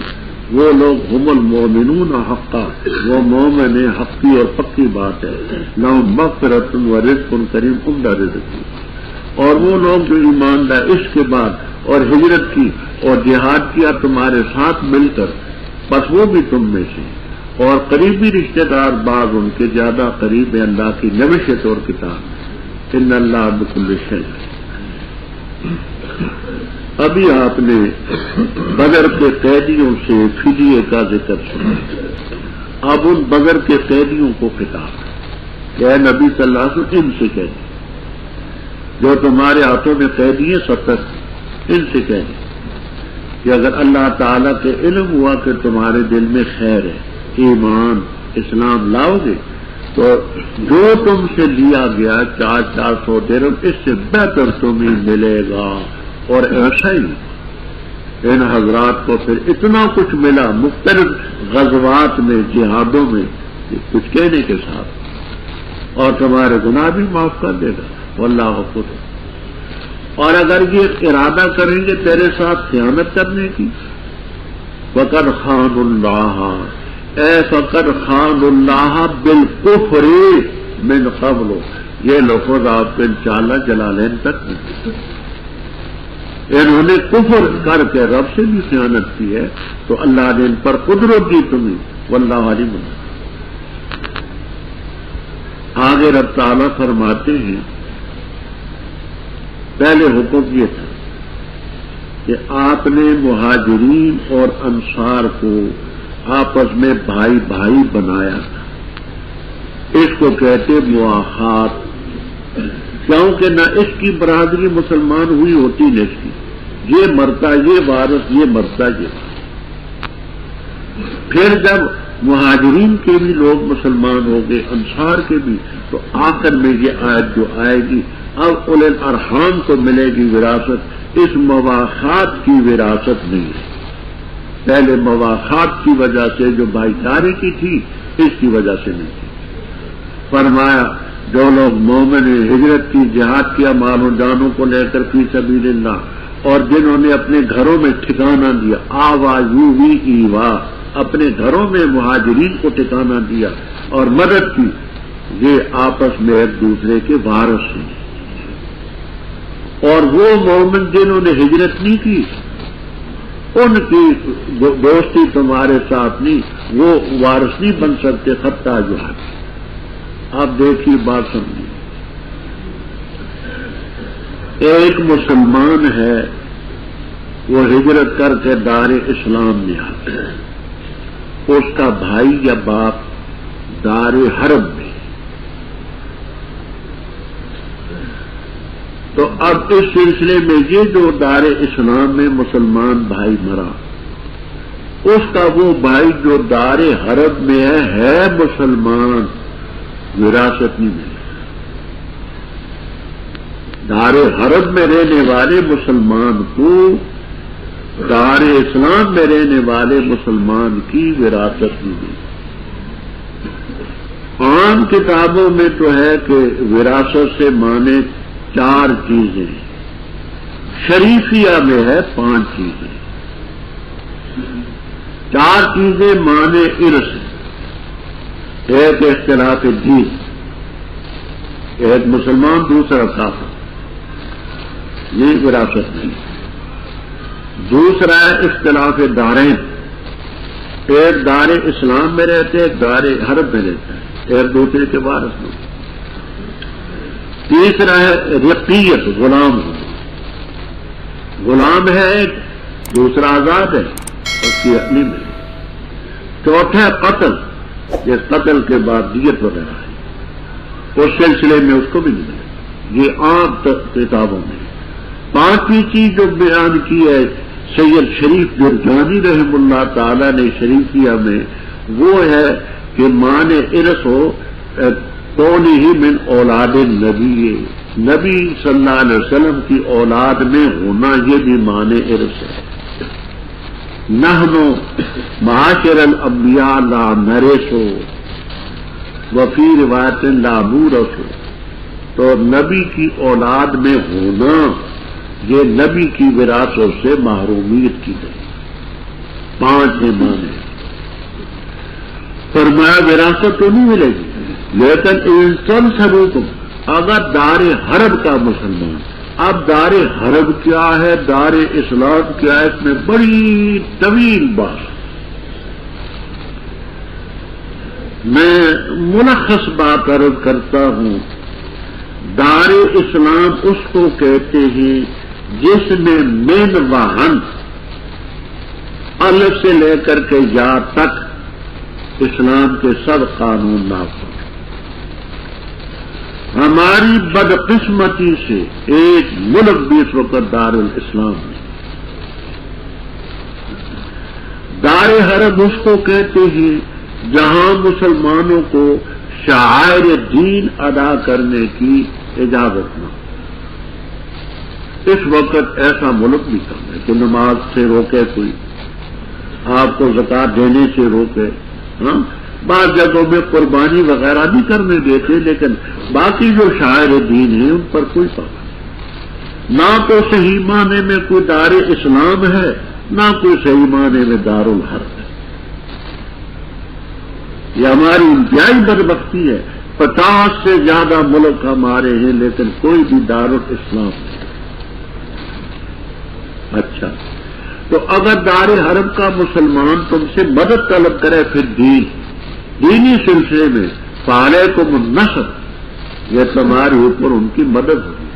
وہ لوگ هم المؤمنون حقا، وہ مومن حقی اور پکی بات ہے، لهم مغفرۃ ورزق کریم، عمدہ رزق کی۔ اور وہ لوگ جو ایمان لائے اس کے بعد اور ہجرت کی اور جہاد کیا تمہارے ساتھ مل کر، بس وہ بھی تم میں سے، اور قریبی رشتہ دار بعض ان کے زیادہ قریب ہے اللہ کی نوشت اور کتاب، ان اللہ بکل شیء۔ ابھی آپ نے بدر کے قیدیوں سے فدیے کا ذکر سنا، اب ان بدر کے قیدیوں کو خطاب کہ اے نبی صلی اللہ علیہ وسلم ان سے کہہ دیں، جو تمہارے ہاتھوں میں قیدی ہیں 70، ان سے کہہ دیں کہ اگر اللہ تعالیٰ کے علم ہوا کہ تمہارے دل میں خیر ہے، ایمان اسلام لاؤ گے، تو جو تم سے لیا گیا 400 درہم، اس سے بہتر تمہیں ملے گا۔ اور ایسا ہی ان حضرات کو پھر اتنا کچھ ملا مختلف غزوات میں، جہادوں میں، کچھ کہنے کے ساتھ، اور تمہارے گناہ بھی معاف کر دے گا، واللہ غفور۔ اور اگر یہ ارادہ کریں گے تیرے ساتھ خیانت کرنے کی، فقد خان اللہ، اے فقد خان اللہ بالکفر من قبل، یہ لفظ آپ کو انشاءاللہ جلالین تک ملے، انہوں نے کفر کر کے رب سے بھی خیانت کی ہے، تو اللہ نے ان پر قدرت دی تمہیں، واللہ علیم۔ آگے رب تعالیٰ فرماتے ہیں پہلے حکم یہ تھا کہ آپ نے مہاجرین اور انصار کو آپس میں بھائی بھائی بنایا تھا، اس کو کہتے مواخات، کیونکہ نہ اس کی برادری مسلمان ہوئی ہوتی نہ اس کی، یہ مرتا یہ وارث، یہ مرتا یہ وارث۔ پھر جب مہاجرین کے بھی لوگ مسلمان ہو گئے، انصار کے بھی، تو آخر میں یہ آیت جو آئے گی، اب اولے الارحام کو ملے گی وراثت، اس مواخات کی وراثت نہیں ہے۔ پہلے مواخات کی وجہ سے جو بھائی چارے کی تھی، اس کی وجہ سے نہیں تھی۔ فرمایا جو لوگ مومن ہجرت کی، جہاد کیا مال و جانوں کو لے کر فی سبیل اللہ، اور جنہوں نے اپنے گھروں میں ٹھکانہ دیا، آوا یووی ایوا، اپنے گھروں میں مہاجرین کو ٹھکانہ دیا اور مدد کی، یہ آپس میں ایک دوسرے کے وارث ہیں۔ اور وہ مومن جنہوں نے ہجرت نہیں کی، ان کی دوستی تمہارے ساتھ نہیں، وہ وارث نہیں بن سکتے، خطہ جو ہے۔ آپ دیکھیے بات سمجھیے، ایک مسلمان ہے وہ ہجرت کر کے دار اسلام میں آتا ہے، اس کا بھائی یا باپ دار حرب میں، تو اب اس سلسلے میں یہ جو دار اسلام میں مسلمان بھائی مرا، اس کا وہ بھائی جو دار حرب میں ہے مسلمان، وراثت نہیں ملے۔ دار حرب میں رہنے والے مسلمان کو دار اسلام میں رہنے والے مسلمان کی وراثت نہیں ملی۔ عام کتابوں میں تو ہے کہ وراثت سے مانے 4 چیزیں، شریفیہ میں ہے 5 چیزیں۔ 4 چیزیں مانے ارث، ایک اختلاف دین، ایک مسلمان دوسرا کافر، یہ وراثت نہیں۔ دوسرا ہے اختلاف دارین، ایک دار اسلام میں رہتے ایک دار حرب میں رہتا ہے، ایک دوسرے کے وارث میں۔ تیسرا ہے رقیت، غلام ہونا، غلام ہے ایک، دوسرا آزاد ہے، اس کی اپنی میں۔ چوتھا ہے قتل، جس قتل کے بعد دیت وغیرہ ہے، اس سلسلے میں اس کو بھی نہیں ملے۔ یہ عام کتابوں میں 5ویں چیز جو بیان کی ہے سید شریف جرجانی رحم اللہ تعالی نے شریفیہ میں، وہ ہے کہ مان ارث ہو کون ہی من اولاد نبی، نبی صلی اللہ علیہ وسلم کی اولاد میں ہونا، یہ بھی مان ارث ہے۔ نحنو معاشر الانبیاء لا نرثو وفی روایت لا نورث، تو نبی کی اولاد میں ہونا یہ نبی کی وراثت سے محرومیت کی گئی۔ 5 مانے فرمایا وراثت تو نہیں ملے گی، لیکن انسان سبوکم، اگر دار حرب کا مسلمان، اب دار حرب کیا ہے، دار اسلام کیا ہے، اس میں بڑی طویل بات۔ میں ملخص بات عرض کرتا ہوں۔ دار اسلام اس کو کہتے ہیں جس میں من وہن الف سے لے کر کے یا تک اسلام کے سب قانون نافذ۔ ہماری بدقسمتی سے ایک ملک بھی اس وقت دار الاسلام ہے۔ دار حرب اس کو کہتے ہیں جہاں مسلمانوں کو شعائر دین ادا کرنے کی اجازت نہ۔ اس وقت ایسا ملک بھی کم ہے کہ نماز سے روکے کوئی، آپ کو زکوٰۃ دینے سے روکے، ہاں بعض جگہوں میں قربانی وغیرہ بھی کرنے دیتے، لیکن باقی جو شاعر دین ہیں ان پر کوئی پابندی نہ۔ تو صحیح معنی میں کوئی دار اسلام ہے، نہ کوئی صحیح معنی میں دار الحرب ہے۔ یہ ہماری انتہائی بدبختی ہے۔ 50 سے زیادہ ملک ہمارے ہیں لیکن کوئی بھی دار الاسلام نہیں۔ اچھا، تو اگر دار حرب کا مسلمان تم سے مدد طلب کرے پھر دینی سلسلے میں، فعلیکم النصر، یہ تمہارے اوپر ان کی مدد ہوگی،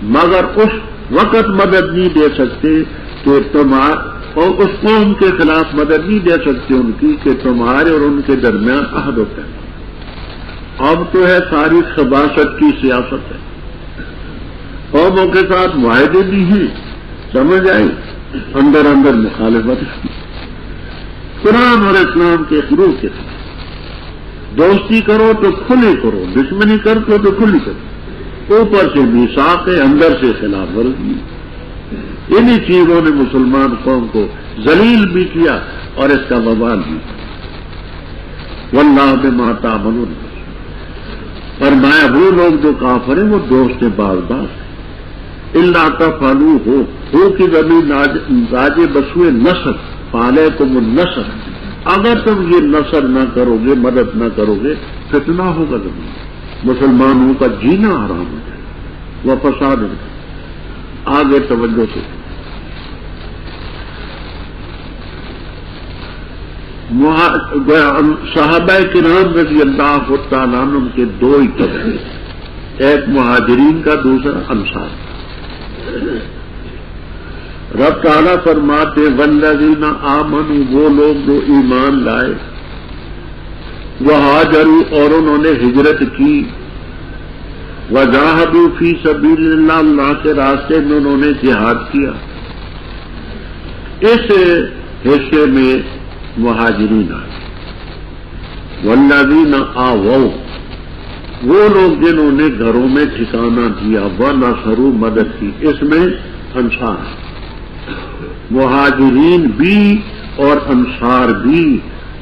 مگر اس وقت مدد نہیں دے سکتے کہ اور اس قوم کے خلاف مدد نہیں دے سکتے ان کی کہ تمہارے اور ان کے درمیان عہد ہوتا ہے۔ اب تو ہے ساری خباثت کی سیاست ہے، قوموں کے ساتھ معاہدے بھی ہیں، سمجھ آئی، اندر اندر مخالفت کی، قرآن اور اسلام کے خروج کے ساتھ دوستی کرو تو کھلی کرو، دشمنی کرو تو کھلی کرو، اوپر سے میثاق ہے، اندر سے خلاف ورزی۔ انہی چیزوں نے مسلمان قوم کو ذلیل بھی کیا اور اس کا وبال بھی کیا۔ واللہ بما تعملون، فرمایا وہ لوگ جو کافر ہیں وہ دوست باغباز ہیں۔ الا تفعلوا ہو کی زمین راجے بسوئے نصر، فعلیکم النصر، اگر تم یہ نصر نہ کرو گے، مدد نہ کرو گے، فتنہ ہوگا زمین، مسلمانوں کا جینا حرام ہو جائے، وہ فساد ہوگا۔ آگے توجہ سے صحابہ کرام رضی اللہ تعالیٰ عنہ کے 2 ہی طبقے، ایک مہاجرین کا، دوسرا انصار۔ رب تعالیٰ فرماتے والذین آمنوا، وہ لوگ جو ایمان لائے، وہاجروا، اور انہوں نے ہجرت کی، وجاہدوا فی سبیل اللہ، اللہ کے راستے میں انہوں نے جہاد کیا. اس حصے میں مہاجرین آئے. والذین آووا، وہ لوگ جنہوں نے گھروں میں ٹھکانہ دیا، ونصروا، مدد کی، اس میں انصار، مہاجرین بھی اور انصار بھی.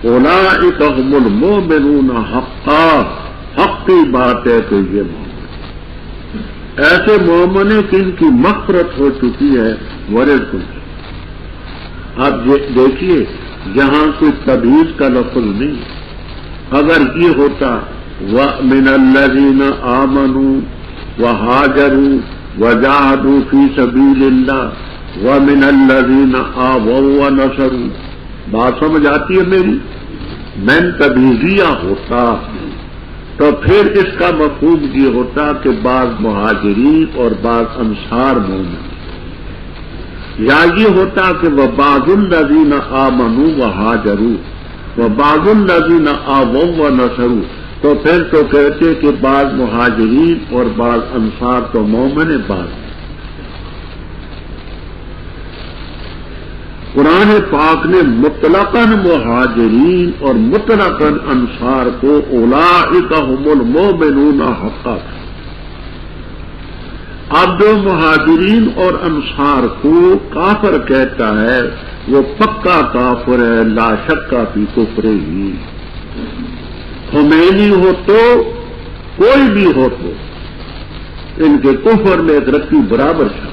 اولئک هم المؤمنون حقا، حق کی بات ہے کہ یہ مومن ایسے مومن ہیں کہ ان کی مغفرت ہو چکی ہے. ورزق، اب دیکھیے یہاں کوئی تبعیض کا لفظ نہیں. اگر یہ ہوتا وَمِنَ الَّذِينَ آمَنُوا وَهَاجَرُوا وَجَاهَدُوا فِي سَبِيلِ اللَّهِ وَمِنَ الَّذِينَ آوَوا وَنَصَرُوا، بات سمجھ آتی ہے میری؟ من تبعیضیہ ہوتا تو پھر اس کا مفہوم یہ ہوتا کہ بعض مہاجرین اور بعض انصار مومن، یا یہ ہوتا کہ وَبَعْضُ الَّذِينَ آمَنُوا وَهَاجَرُوا وَبَعْضُ الَّذِينَ آوَوا وَنَصَرُوا، تو پھر تو کہتے کہ بعض مہاجرین اور بعض انصار تو مومن بعض. قرآن پاک نے مطلقاً مہاجرین اور مطلقاً انصار کو اولئک هم المؤمنون حقا. اب جو مہاجرین اور انصار کو کافر کہتا ہے وہ پکا کافر ہے، لا شک فی کفرہ ہی. خمینی ہو تو کوئی بھی ہو تو ان کے کفر میں ایک رتی برابر تھا.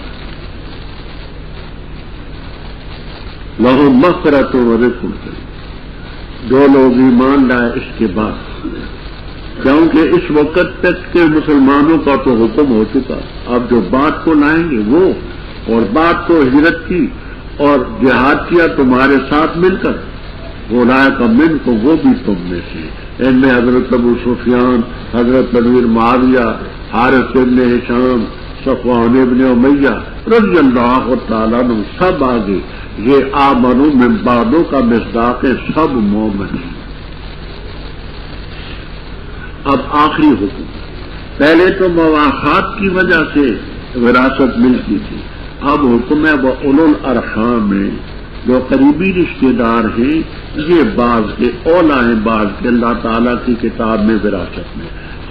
لہم مغفرۃ ورزق کریم، جو لوگ ایمان لائے اس کے بعد، کیونکہ اس وقت تک کے مسلمانوں کا تو حکم ہو چکا. اب جو بات کو لائیں گے وہ، اور بات کو ہجرت کی اور جہاد کیا تمہارے ساتھ مل کر، وہ لائے کا من کو، وہ بھی تم میں سے. ان میں حضرت ابو سفیان، حضرت امیر معاویہ، حارث بن ہشام، صفوان ابن امیہ رضی اللہ تعالیٰ عنہ سب آگے. یہ آمنو من بعدوں کا مصداق ہے، سب مومن ہیں. اب آخری حکم، پہلے تو مواخات کی وجہ سے وراثت ملتی تھی، اب حکم ہے وہ اولو الارحام میں جو قریبی رشتے دار ہیں، یہ بعض کے اولا ہیں بعض کے اللہ تعالیٰ کی کتاب میں وراثت میں.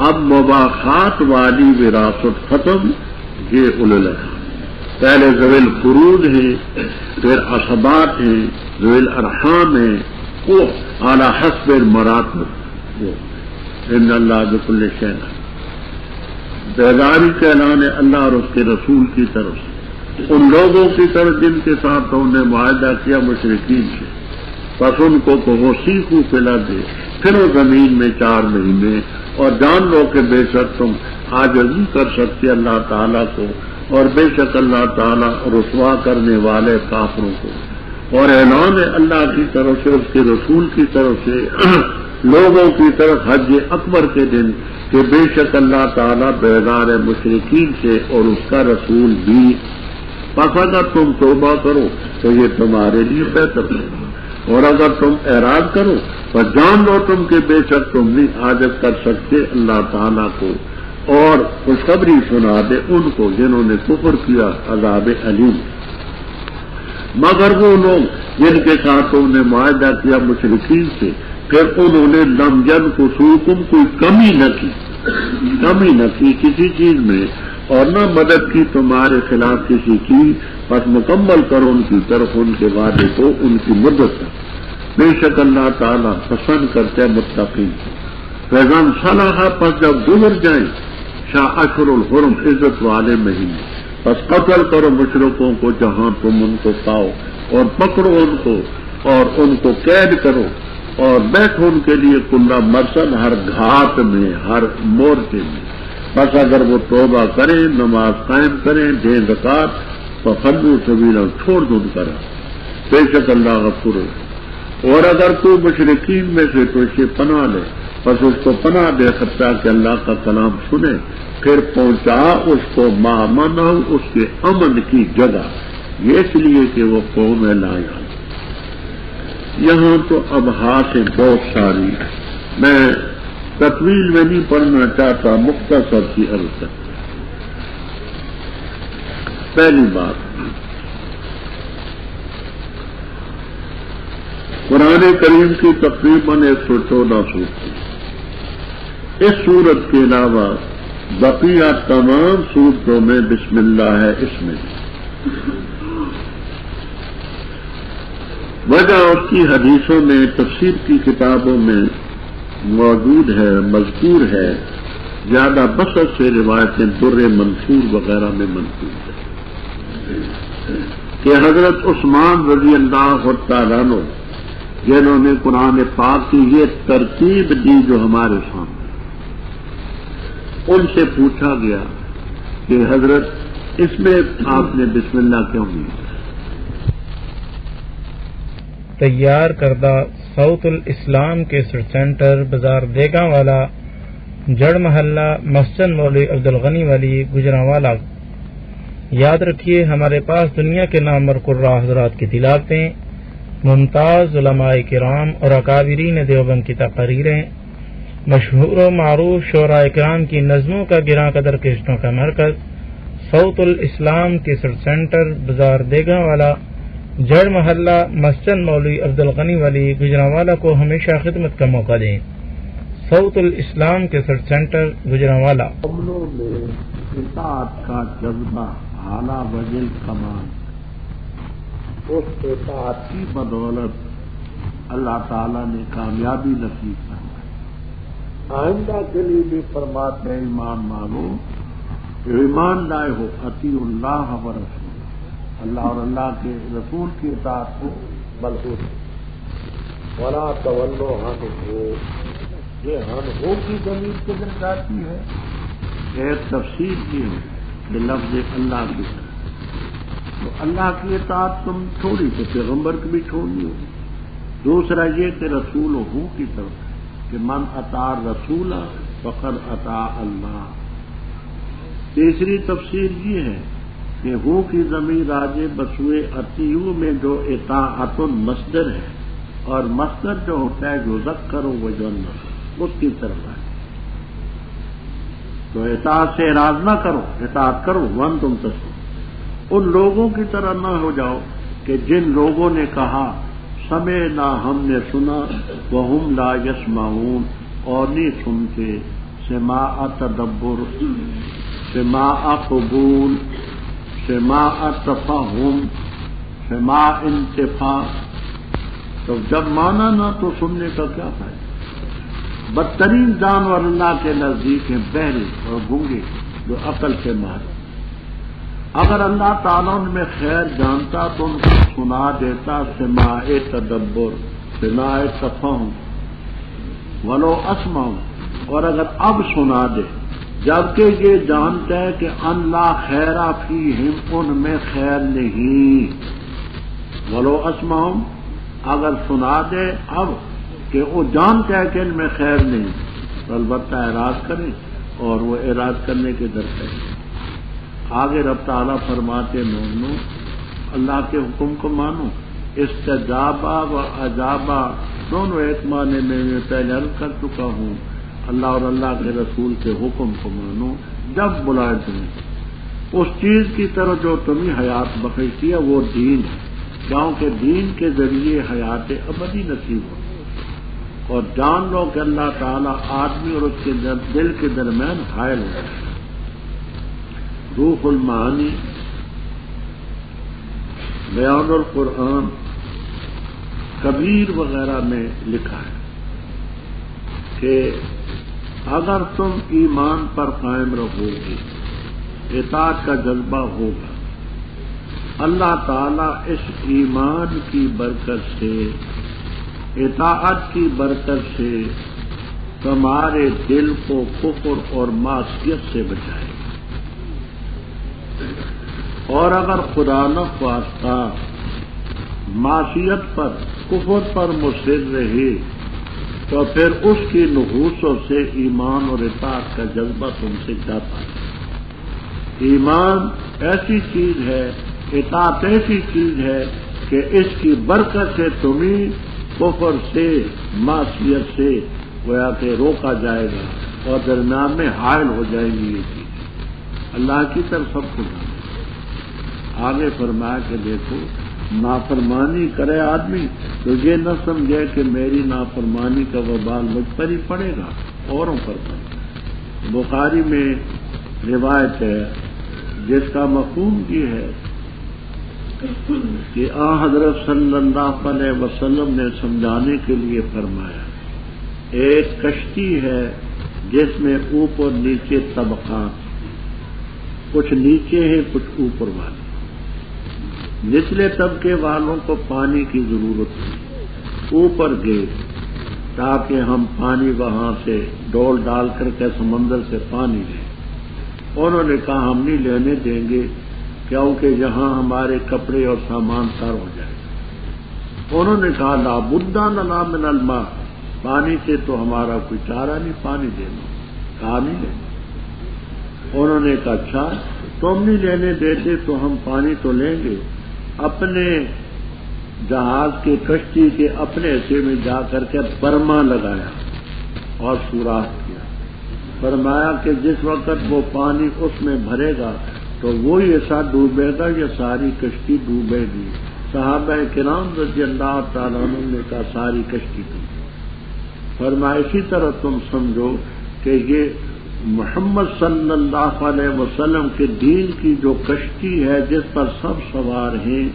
اب مواخات والی وراثت ختم، یہ اولو الارحام. پہلے ذوی الفروض ہیں، پھر عصبات ہیں، ذوی الارحام ہیں، وہ اعلی حسب المراتب. وہ ان اللہ بکل شیء، بیداری کا اعلان ہے اللہ اور اس کے رسول کی طرف سے ان لوگوں کی طرف جن کے ساتھ انہوں نے معاہدہ کیا مشرکین سے. پس ان کو وہ سیخو پلا دے، پھر وہ زمین میں 4 مہینے، اور جان لو کہ بے شک تم عاجزی کر سکتے اللہ تعالیٰ کو، اور بے شک اللہ تعالیٰ رسوا کرنے والے کافروں کو. اور اعلان ہے اللہ کی طرف سے، اس کے رسول کی طرف سے لوگوں کی طرف حج اکبر کے دن کہ بے شک اللہ تعالیٰ بیزار ہے مشرکین سے اور اس کا رسول بھی. پس اگر تم توبہ کرو تو یہ تمہارے لیے بہتر ہوگا، اور اگر تم اعراض کرو تو جان لو تم کہ بے شک تم نہیں عاجز کر سکتے اللہ تعالیٰ کو. اور خوشخبری سنا دے ان کو جنہوں نے کفر کیا عذاب علیم. مگر وہ لوگ جن کے ساتھ تم نے معاہدہ کیا مشرکین سے، پھر انہوں نے لم ینقصوکم، کوئی کمی نہ کی کسی چیز میں، اور نہ مدد کی تمہارے خلاف کسی کی، بس مکمل کرو ان کی طرف ان کے وعدے کو، ان کی مدت تک. بے شک اللہ تعالیٰ پسند کرتے متقین. پیغام صلاح، پس جب گزر جائیں شاہ اشہر الحرم، عزت والے مہینے، پس قتل کرو مشرکوں کو جہاں تم ان کو پاؤ، اور پکڑو ان کو اور ان کو قید کرو، اور بیٹھو ان کے لیے کلّا مرصد، ہر گھاٹ میں، ہر مورچے میں. بس اگر وہ توبہ کریں، نماز قائم کریں، دیں زکات، تو خلو سبیلا، چھوڑ دو ان کا راہ، بے شک اللہ غفور ہے. اور اگر تو مشرکین میں سے تو اسے پناہ لے، بس اس کو پناہ دے سکتا کہ اللہ کا کلام سنے، پھر پہنچا اس کو مامن، اس کے امن کی جگہ. یہ اس لیے کہ وہ قوم ہے لا یعلمون۔ یہاں تو ابحاثیں بہت ساری، میں تطویل میں نہیں پڑھنا چاہتا، مختصر سی عرض کرتا۔ پہلی بات، قرآن کریم کی تقریباً 114 صورتیں، اس صورت کے علاوہ بقیہ تمام صورتوں میں بسم اللہ ہے۔ اس میں وجہ اس کی حدیثوں میں، تفسیر کی کتابوں میں موجود ہے، مذکور ہے، زیادہ بسط سے روایتیں در منصور وغیرہ میں منقول ہے کہ حضرت عثمان رضی اللہ تعالیٰ عنہ جنہوں نے قرآن پاک کی یہ ترتیب دی جو ہمارے سامنے، ان سے پوچھا گیا کہ حضرت اس میں آپ نے بسم اللہ کیوں نہیں؟ تیار کردہ صوت الاسلام کے سینٹر بازار دیگاں والا، جڑ محلہ، مسجد مولوی عبدالغنی والی، گجرانوالا۔ یاد رکھیے ہمارے پاس دنیا کے نامور قراء حضرات کی تلاوتیں، ممتاز علماء کرام اور اکابرین دیوبند کی تقاریریں، مشہور و معروف شعراء کرام کی نظموں کا گراں قدر کشتوں کا مرکز صوت الاسلام کے سینٹر بازار دیگاں والا، جڑ محلہ، مسجد مولوی عبدالغنی والی، گجرانوالا کو ہمیشہ خدمت کا موقع دیں۔ صوت الاسلام کے سینٹر گجرانوالا۔ عملوں میں اطاعت کا جذبہ اعلیٰ وجل کمال، اس اطاعت کی بدولت اللہ تعالیٰ نے کامیابی نصیب فرمائی۔ آئندہ کے لیے بھی فرماتے ہیں ایمان مانو، ایمان لائے ہو، اطیعوا اللہ و رسول، اللہ اور اللہ کے رسول کی اطاعت کو ملحوظ، ولا تولوا عنہ، یہ ہو کی ضمیر کدھر جاتی ہے؟ ایک تفسیر کی ہے کہ لفظ اللہ کی طرف، تو اللہ کی اطاعت تم چھوڑی تو پیغمبر کی بھی چھوڑنی ہوگی۔ دوسرا یہ کہ رسول ہو کی طرف کہ من اطاع رسول فقد اطاع اللہ۔ تیسری تفسیر یہ ہے کہ ہو کی ضمیر راجع بسوئے اطیعوا میں جو اطاعت مصدر ہے، اور مصدر جو ہوتا ہے یذکر و یؤنث، اس کی طرف ہے، تو اطاعت سے اعراض نہ کرو، اطاعت کرو، وانتم تسمعون۔ ان لوگوں کی طرح نہ ہو جاؤ کہ جن لوگوں نے کہا سمعنا، ہم نے سنا، وہم لا یسمعون، اور نہیں سنتے، سماع تدبر، سماع قبول، سماع تفہم، سماع انتفاع۔ تو جب مانا نہ تو سننے کا کیا فائدہ؟ بدترین جانور اللہ کے نزدیک ہیں بہرے اور گونگے جو عقل سے مارے۔ اگر اللہ تعالیٰ ان میں خیر جانتا تو ان کو سنا دیتا، سماع تدبر، سماع تفہم، ولو اسمعوا، اور اگر اب سنا دے جبکہ یہ جانتا ہے کہ اللہ خیر فیہم، ان میں خیر نہیں، ولو اسمعوا، اگر سنا دے اب کہ وہ جانتا ہے کہ ان میں خیر نہیں، تو البتہ اعراض کریں، اور وہ اعراض کرنے کے درپے ہیں۔ آگے رب تعالیٰ فرماتے مومنو، اللہ کے حکم کو مانو۔ استجابہ و اجابہ دونوں ایک معنی میں پہلے عرض کر چکا ہوں۔ اللہ اور اللہ کے رسول کے حکم کو مانو جب بلائے تمہیں اس چیز کی طرف جو تمہیں حیات بخشتی ہے، وہ دین ہے، کیونکہ دین کے ذریعے حیات ابدی نصیب ہو۔ اور جان لو کہ اللہ تعالیٰ آدمی اور اس کے دل کے درمیان حائل ہو ہے۔ روح المعانی، بیان القرآن، کبیر وغیرہ میں لکھا ہے کہ اگر تم ایمان پر قائم رہو گے، اطاعت کا جذبہ ہوگا، اللہ تعالیٰ اس ایمان کی برکت سے، اطاعت کی برکت سے تمہارے دل کو کفر اور معصیت سے بچائے گا۔ اور اگر خدا نخواستہ معصیت پر، کفر پر مصر رہے تو پھر اس کی نحوسوں سے ایمان اور اطاعت کا جذبہ تم سے جاتا ہے۔ ایمان ایسی چیز ہے اطاعت ایسی چیز ہے کہ اس کی برکت سے تمہیں کفر سے معصیت سے گویا کہ روکا جائے گا اور درمیان میں حائل ہو جائیں گی یہ چیز اللہ کی طرف سب کو آگے فرمایا کہ دیکھو نافرمانی کرے آدمی تو یہ نہ سمجھے کہ میری نافرمانی کا وبال مجھ پر ہی پڑے گا، اوروں پر پڑے گا۔ بخاری میں روایت ہے جس کا مفہوم یہ ہے کہ حضرت صلی اللہ علیہ وسلم نے سمجھانے کے لیے فرمایا ایک کشتی ہے جس میں اوپر نیچے طبقات، کچھ نیچے ہیں کچھ اوپر والے۔ نچلے طبقے والوں کو پانی کی ضرورت ہے، اوپر گئے تاکہ ہم پانی وہاں سے ڈول ڈال کر کے سمندر سے پانی لیں۔ انہوں نے کہا ہم نہیں لینے دیں گے کیونکہ یہاں ہمارے کپڑے اور سامان تر ہو جائے گا۔ انہوں نے کہا لا بد لنا من الماء، پانی سے تو ہمارا کوئی چارہ نہیں، پانی دینا، کہا نہیں لینا۔ انہوں نے کہا اچھا تم نہیں لینے دیتے تو ہم پانی تو لیں گے۔ اپنے جہاز کے کشتی کے اپنے حصے میں جا کر کے برما لگایا اور سوراخ کیا، فرمایا کہ جس وقت وہ پانی اس میں بھرے گا تو وہی ایسا ڈوبے گا یا ساری کشتی ڈوبے گی۔ صحابہ کرام رضی اللہ تعالیٰ عنہ نے کہا ساری کشتی ڈوبے۔ فرمایا اسی طرح تم سمجھو کہ یہ محمد صلی اللہ علیہ وسلم کے دین کی جو کشتی ہے جس پر سب سوار ہیں،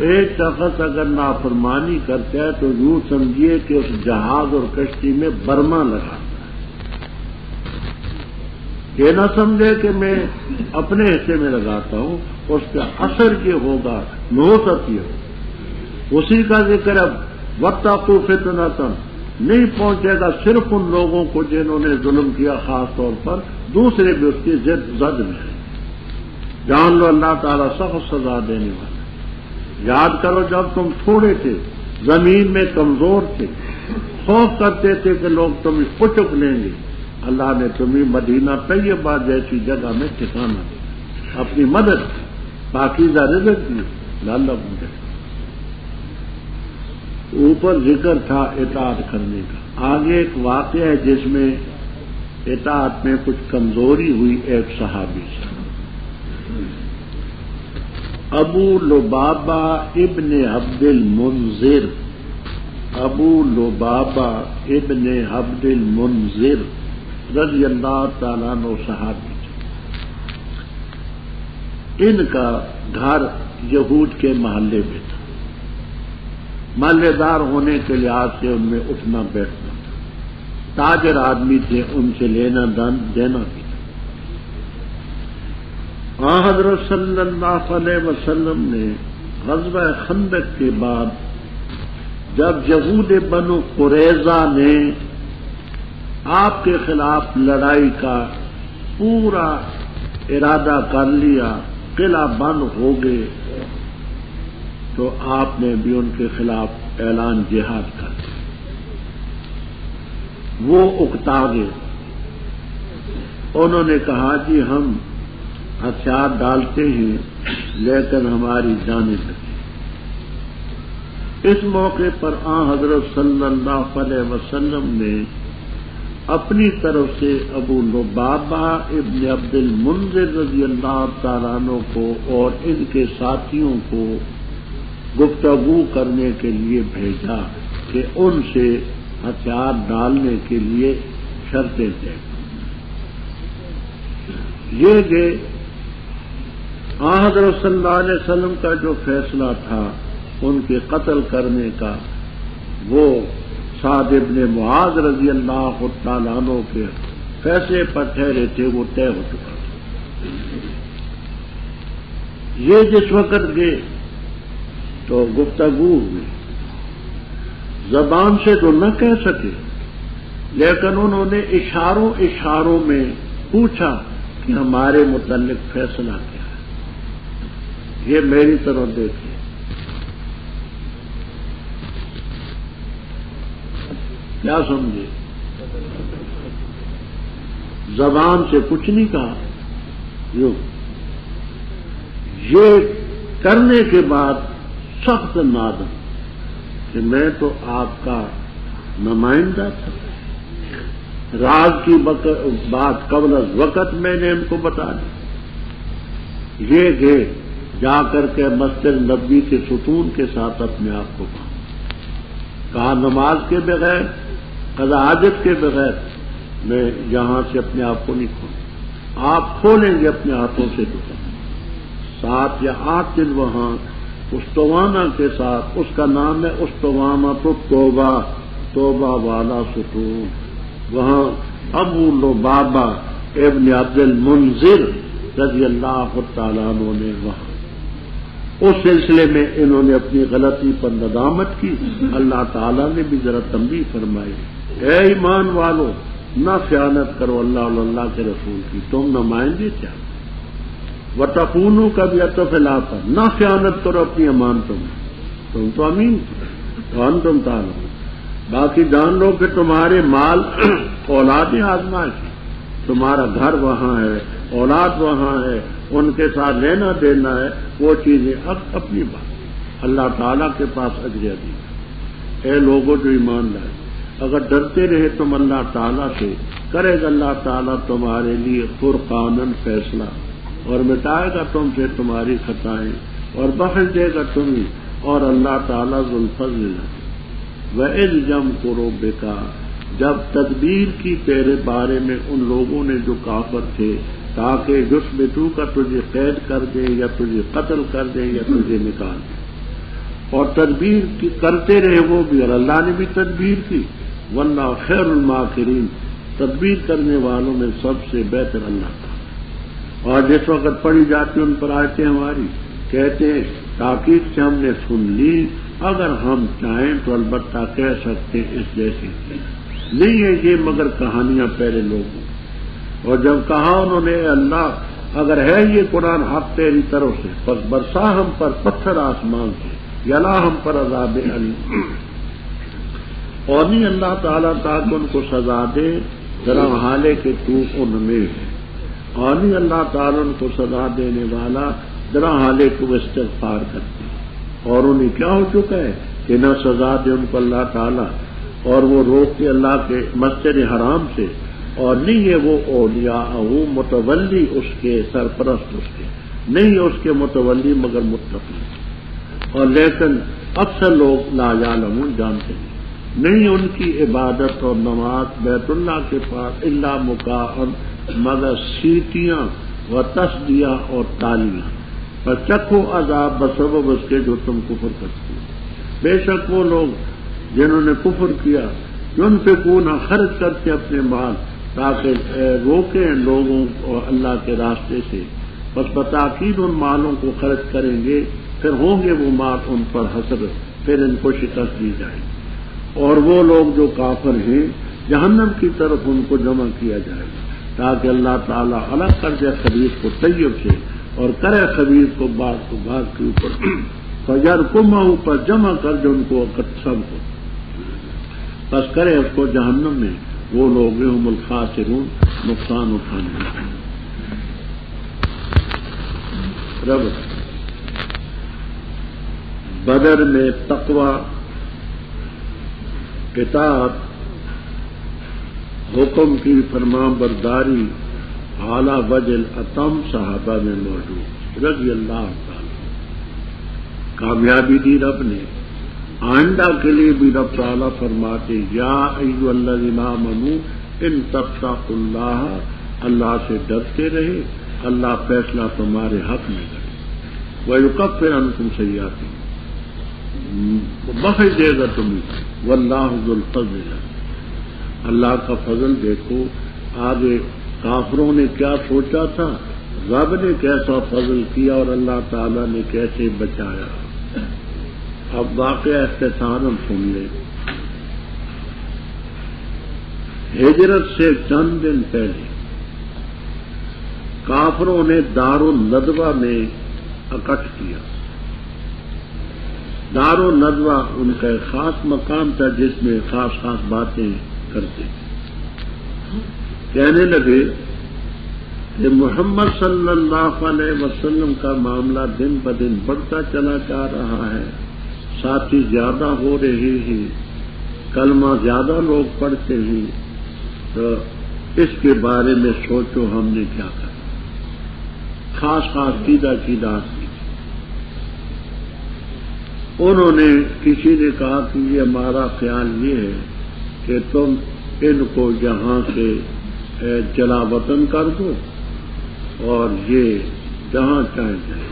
ایک شخص اگر نافرمانی کرتا ہے تو یوں سمجھیے کہ اس جہاز اور کشتی میں برما لگا۔ یہ نہ سمجھے کہ میں اپنے حصے میں لگاتا ہوں، اس کا اثر یہ ہوگا نوسط یہ ہو۔ اسی کا ذکر اب واتقوا فتنۃ نہیں پہنچے گا صرف ان لوگوں کو جنہوں نے ظلم کیا، خاص طور پر دوسرے بھی اس کی زد میں ہیں۔ جان لو اللہ تعالیٰ سخت سزا دینے والا۔ یاد کرو جب تم تھوڑے تھے، زمین میں کمزور تھے، خوف کرتے تھے کہ لوگ تمہیں پچک لیں گے، اللہ نے تمہیں مدینہ طیبہ جیسی جگہ میں ٹھکانا دیا، اپنی مدد کی، پاکیزہ رزق دی، لعلکم تشکرون۔ اوپر ذکر تھا اطاعت کرنے کا، آگے ایک واقعہ ہے جس میں اطاعت میں کچھ کمزوری ہوئی ایک صحابی سے۔ ابو لبابہ ابن عبد المنذر، ابو لبابہ ابن عبد المنذر رضی اللہ تعالیٰ عنہ صحابی تھے۔ ان کا گھر یہود کے محلے میں تھا، محلے دار ہونے کے لحاظ سے ان میں اٹھنا بیٹھنا تھا، تاجر آدمی تھے، ان سے لینا دینا بھی تھا۔ حضرت صلی اللہ علیہ وسلم نے غزوہ خندق کے بعد جب یہود بنو قریظہ نے آپ کے خلاف لڑائی کا پورا ارادہ کر لیا، قلعہ بند ہو گئے، تو آپ نے بھی ان کے خلاف اعلان جہاد کر دیا۔ وہ اکتا گئے، انہوں نے کہا جی ہم ہتھیار ڈالتے ہیں لیکن ہماری جانیں بچیں۔ اس موقع پر حضرت صلی اللہ علیہ وسلم نے اپنی طرف سے ابو لبابہ ابن عبد المنذر رضی اللہ تعالیٰ عنہ کو اور ان کے ساتھیوں کو گفتگو کرنے کے لیے بھیجا کہ ان سے ہتھیار ڈالنے کے لیے شرطیں طے۔ یہ کہ حضرت صلی اللہ علیہ وسلم کا جو فیصلہ تھا ان کے قتل کرنے کا، وہ سعد ابن معاذ رضی اللہ تعالیٰ عنہ کے فیصلے پر ٹھہرے تھے، وہ طے ہو چکا تھا۔ یہ جس وقت گئے تو گفتگو ہوئی، زبان سے تو نہ کہہ سکے لیکن انہوں نے اشاروں میں پوچھا کہ ہمارے متعلق فیصلہ کیا ہے، یہ میری طرف دیکھیں۔ کیا سمجھے؟ زبان سے کچھ نہیں کہا، یہ کرنے کے بعد سخت نادم کہ میں تو آپ کا نمائندہ تھا، راز کی بات قبل از وقت میں نے ان کو بتا دی، یہ گئے جا کر کے مسجد نبوی کے ستون کے ساتھ اپنے آپ کو کہا نماز کے بغیر، قضا حاجت کے بغیر میں یہاں سے اپنے آپ کو نہیں کھولوں، آپ کھولیں گے اپنے ہاتھوں سے دکان، 7 یا 8 دن وہاں استوانہ کے ساتھ، اس کا نام ہے استوانہ تو توبہ والا ستون، وہاں ابو لبابہ ابن عبد المنذر رضی اللہ تعالیٰ عنہ نے وہاں اس سلسلے میں انہوں نے اپنی غلطی پر ندامت کی، اللہ تعالیٰ نے بھی ذرا تنبیہ فرمائی، اے ایمان والو نہ خیانت کرو اللہ اور اللہ کے رسول کی، تم نمائندے کیا، وتخونوا کا بھی عطف لاتا، نہ خیانت کرو اپنی امانتوں میں، تم تو امین تو انتم تعلمون، باقی جان لو کہ تمہارے مال اولاد آزمائش، تمہارا گھر وہاں ہے، اولاد وہاں ہے، ان کے ساتھ لینا دینا ہے، وہ چیزیں اب اپنی بات، اللہ تعالیٰ کے پاس اجر عظیم۔ اے لوگوں جو ایمان لائے، اگر ڈرتے رہے تم اللہ تعالیٰ سے، کرے گا اللہ تعالیٰ تمہارے لیے فرقاناً فیصلہ، اور مٹائے گا تم سے تمہاری خطائیں، اور بخش دے گا تمہیں، اور اللہ تعالیٰ ذو الفضل ہے۔ وَإِذْ يَمْكُرُ بِكَ، جب تدبیر کی تیرے بارے میں ان لوگوں نے جو کافر تھے، تاکہ یثبتو کا تجھے قید کر دیں یا تجھے قتل کر دیں یا تجھے نکال دیں، اور تدبیر کی کرتے رہے وہ بھی، اور اللہ نے بھی تدبیر کی، واللہ خیر الماکرین، تدبیر کرنے والوں میں سب سے بہتر اللہ تھا۔ اور جس وقت پڑھی جاتی ان پر آیتیں ہماری، کہتے ہیں تاکید سے ہم نے سن لی، اگر ہم چاہیں تو البتہ کہہ سکتے اس جیسی نہیں ہے یہ مگر کہانیاں پہلے لوگوں، اور جب کہا انہوں نے اے اللہ اگر ہے یہ قرآن حق تیری طرف سے، پس برسا ہم پر پتھر آسمان سے، یلا ہم پر عذاب علیم، اور نہیں اللہ تعالیٰ تاکہ ان کو سزا دے ذرا حالے کہ تو ان میں ہے، اور نہیں اللہ تعالیٰ ان کو سزا دینے والا ذرا حالے کہ وہ استغفار کرتے، اور انہیں کیا ہو چکا ہے کہ نہ سزا دے ان کو اللہ تعالیٰ، اور وہ روکتے اللہ کے مسجد حرام سے، اور نہیں ہے وہ اولیاء وہ متولی اس کے، سرپرست اس کے نہیں اس کے متولی مگر متقی، اور لیکن اکثر لوگ لا یعلمون جانتے نہیں ان کی عبادت اور نماز بیت اللہ کے پاس الا مکاء مگر سیٹیاں و تصدیہ اور تالیاں، پر چکھو عذاب بسبب اس کے جو تم کفر کرتے ہو۔ بے شک وہ لوگ جنہوں نے کفر کیا ينفقون خرچ کرتے اپنے مال تاکہ روکیں لوگوں کو اللہ کے راستے سے، بس بتاکید ان مالوں کو خرچ کریں گے، پھر ہوں گے وہ مال ان پر حسر، پھر ان کو شکست دی جائے گی، اور وہ لوگ جو کافر ہیں جہنم کی طرف ان کو جمع کیا جائے گا، تاکہ اللہ تعالیٰ الگ کر دے خبیث کو طیب سے، اور کرے خبیث کو بعض کے اوپر فَيَرْكُمَهُ پر جمع کر دے ان کو سب کو، بس کرے اس کو جہنم میں، وہ لوگ ہم الخاسرون نقصان اٹھانے والے۔ رب بدر میں تقوی، اطاعت، حکم کی فرمان برداری اعلیٰ وجہ الاتم صحابہ میں موجود رضی اللہ تعالی، کامیابی دی رب نے، آئندہ کے لیے بھی رب تعالیٰ فرماتے یا ایھا الذین آمنوا ان تتقوا اللہ، اللہ سے ڈرتے رہے، اللہ فیصلہ تمہارے حق میں کرے، ویکفر عنکم سیئاتکم، بخش دے گا تمہیں، واللہ ذو الفضل، اللہ کا فضل دیکھو۔ آگے کافروں نے کیا سوچا تھا، رب نے کیسا فضل کیا اور اللہ تعالیٰ نے کیسے بچایا۔ اب واقعہ اختصار ہم سن لیں۔ ہجرت سے چند دن پہلے کافروں نے دارالندوہ میں اکٹھ کیا۔ دارالندوہ ان کا ایک خاص مقام تھا جس میں خاص خاص باتیں کرتے، کہنے لگے کہ محمد صلی اللہ علیہ وسلم کا معاملہ دن بدن بڑھتا چلا جا رہا ہے، ساتھی زیادہ ہو رہے ہیں، کلمہ زیادہ لوگ پڑھتے ہیں، تو اس کے بارے میں سوچو ہم نے کیا کرا۔ خاص سیدھا آدمی، انہوں نے کسی نے کہا کہ یہ ہمارا خیال یہ ہے کہ تم ان کو یہاں سے جلا وطن کر دو اور یہ جہاں چاہیں جائے۔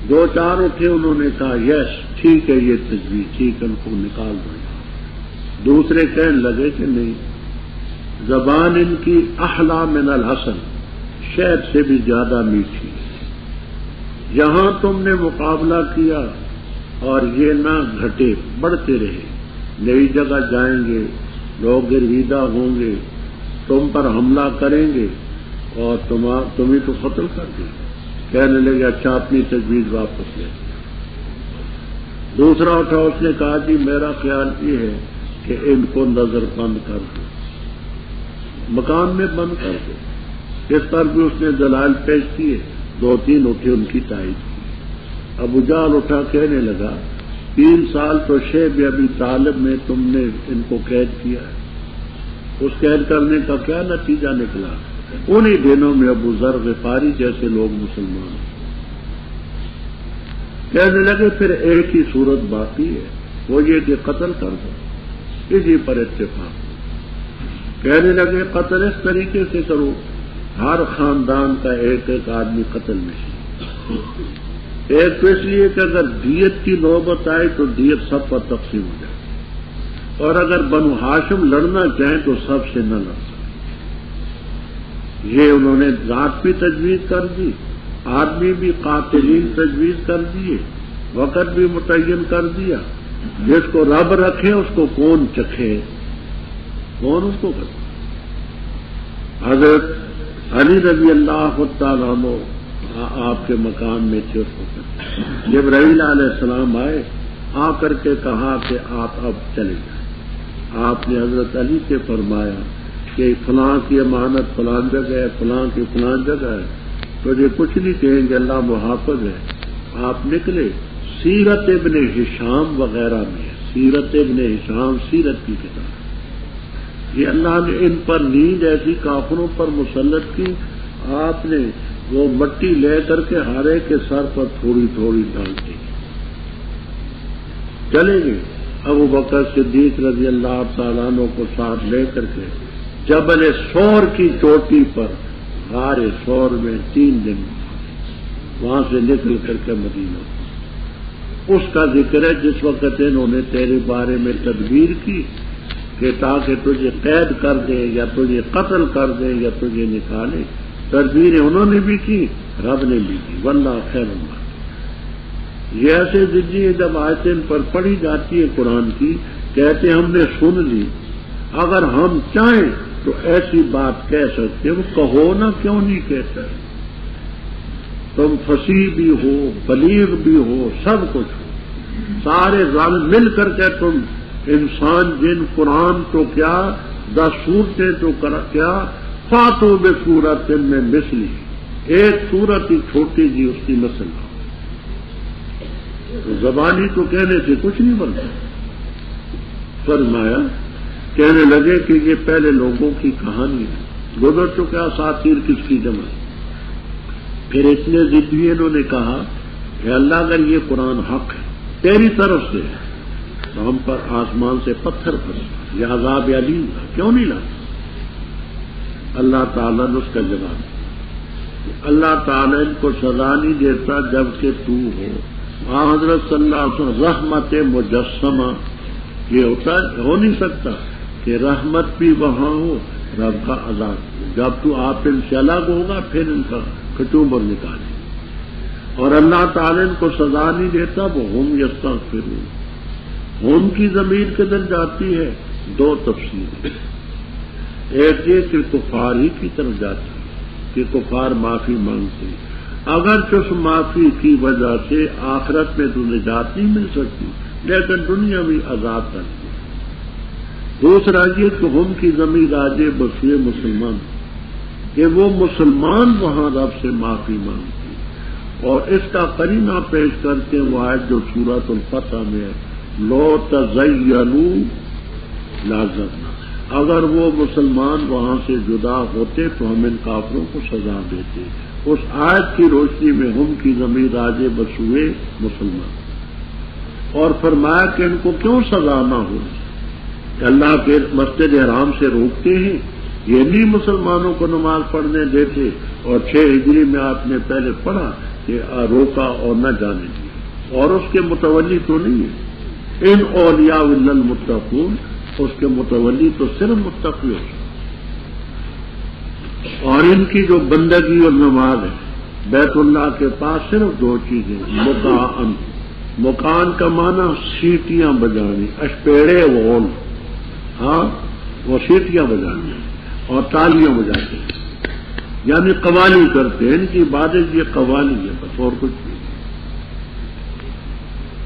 دو چار اٹھے، انہوں نے کہا یس ٹھیک ہے، یہ تجویز ٹھیک ہے، ان کو نکال دو۔ دوسرے کہنے لگے کہ نہیں، زبان ان کی احلا من الحسن، شہد سے بھی زیادہ میٹھی، یہاں تم نے مقابلہ کیا اور یہ نہ گھٹے، بڑھتے رہے، نئی جگہ جائیں گے، لوگ گرویدہ ہوں گے، تم پر حملہ کریں گے اور تمہیں تو قتل کر دیں۔ کہنے لگے اچھا اپنی تجویز واپس لے۔ دوسرا اٹھا، اس نے کہا جی میرا خیال یہ ہے کہ ان کو نظر بند کر دو، مکان میں بند کر دو۔ اس پر بھی اس نے دلائل پیش کیے، دو تین اٹھے، ان کی تائید کی۔ ابو جہل اٹھا، کہنے لگا 3 سال تو شیب ابی طالب میں تم نے ان کو قید کیا ہے، اس قید کرنے کا کیا نتیجہ نکلا؟ انہی دنوں میں ابو ذر غفاری جیسے لوگ مسلمان ہیں۔ کہنے لگے پھر ایک ہی صورت باقی ہے، وہ یہ کہ قتل کر دو۔ اسی پر اتفاق۔ کہنے لگے قتل اس طریقے سے کرو، ہر خاندان کا ایک ایک آدمی قتل میں، ایک تو اس لیے کہ اگر دیت کی نوبت آئے تو دیت سب پر تقسیم ہو جائے، اور اگر بنو ہاشم لڑنا چاہیں تو سب سے نہ لڑ سکے۔ یہ انہوں نے ذات بھی تجویز کر دی، آدمی بھی قاتلین تجویز کر دیے، وقت بھی متعین کر دیا، جس کو رب رکھے اس کو کون چکھے، کون اس کو کرے۔ حضرت علی رضی اللہ تعالیٰ عنہ آپ کے مکان میں تھے، اس کو کرتے۔ جبرائیل علیہ السلام آئے، آ کر کے کہا کہ آپ اب چلے جائیں۔ آپ نے حضرت علی سے فرمایا کہ فلاں کی امانت فلاں جگہ ہے، فلاں کی فلاں جگہ ہے، تو یہ کچھ نہیں کہیں گے، اللہ محافظ ہے۔ آپ نکلے، سیرت ابن ہشام وغیرہ میں، سیرت ابن ہشام سیرت کی کتاب، یہ اللہ نے ان پر نیند ایسی کافروں پر مسلط کی، آپ نے وہ مٹی لے کر کے ہر ایک کے سر پر تھوڑی تھوڑی ڈالتی چلے گئے۔ ابو بکر صدیق رضی اللہ تعالیٰ عنہ کو ساتھ لے کر کے جبل سور کی چوٹی پر، غار سور میں 3 دن، وہاں سے نکل کر کے مدینہ، اس کا ذکر ہے جس وقت انہوں نے تیرے بارے میں تدبیر کی کہ تاکہ تجھے قید کر دیں یا تجھے قتل کر دیں یا تجھے نکالے، تدبیریں انہوں نے بھی کی، رب نے بھی کی، واللہ خیر اللہ۔ یہ ایسے ذریعے جب آیتیں ان پر پڑھی جاتی ہے قرآن کی، کہتے ہم نے سن لی، اگر ہم چاہیں تو ایسی بات کہہ سکتے، وہ کہو نا، کیوں نہیں کہتا؟ تم فصیح بھی ہو، بلیغ بھی ہو، سب کچھ ہو، سارے ظالم مل کر کے تم انسان جن قرآن تو کیا، 10 صورتیں تو کیا، فاتو بصورت میں مثلی، ایک صورت ہی چھوٹی جی اس کی مثل، زبانی تو کہنے سے کچھ نہیں بنتا۔ فرمایا، کہنے لگے کہ یہ پہلے لوگوں کی کہانی ہے، گزر چکا اساطیر کس کی جمع۔ پھر اتنے ضدی انہوں نے کہا کہ اللہ اگر یہ قرآن حق ہے تیری طرف سے تو ہم پر آسمان سے پتھر پھنس، یہ عذاب علیم تھا، کیوں نہیں لاتا؟ اللہ تعالیٰ نے اس کا جواب دیا، اللہ تعالیٰ ان کو سزا نہیں دیتا جبکہ تو ہو۔ وہاں حضرت صلی اللہ علیہ وسلم رحمت مجسمہ، یہ ہوتا ہو نہیں سکتا کہ رحمت بھی وہاں ہو، رب کا عذاب، جب تو آپ ان سے الگ ہوگا پھر ان کا کچوبر نکالے، اور اللہ تعالیٰ ان کو سزا نہیں دیتا، وہ ہم یستغفرون، ہم کی ضمیر کدھر جاتی ہے؟ 2 تفسیر، ایک یہ کہ کفار ہی کی طرف جاتی ہے کہ کفار معافی مانگتے ہیں، اگر اس معافی کی وجہ سے آخرت میں تو نجات نہیں مل سکتی لیکن دنیا میں عذاب کرتی ہے۔ دوسرا یہ کہ ہم کی ضمیر آجے بسوئے مسلمان، کہ وہ مسلمان وہاں رب سے معافی مانگتی، اور اس کا قرینہ پیش کرتے وہ آیت جو سورۃ الفتح میں ہے، لو تزینوا لعذبنا، اگر وہ مسلمان وہاں سے جدا ہوتے تو ہم ان کافروں کو سزا دیتے۔ اس آیت کی روشنی میں ہم کی ضمیر راجع بس ہوئے مسلمان، اور فرمایا کہ ان کو کیوں سزا نہ ہو، کہ اللہ کے مسجد حرام سے روکتے ہیں، یہ نہیں مسلمانوں کو نماز پڑھنے دیتے، اور 6 ہجری میں آپ نے پہلے پڑھا کہ روکا اور نہ جانے دیا، اور اس کے متولی تو نہیں ہے، ان اولیاء الا المتقون، اس کے متولی تو صرف متقی ہو، اور ان کی جو بندگی اور نماز ہے بیت اللہ کے پاس صرف 2 چیزیں، مکان، مکان کا معنی سیٹیاں بجانی، اشپیڑے وول، ہاں وہ سیٹیاں بجانی اور تالیاں بجاتے ہیں، یعنی قوالی کرتے ہیں، ان کی عبادت یہ قوالی ہے بس، اور کچھ نہیں۔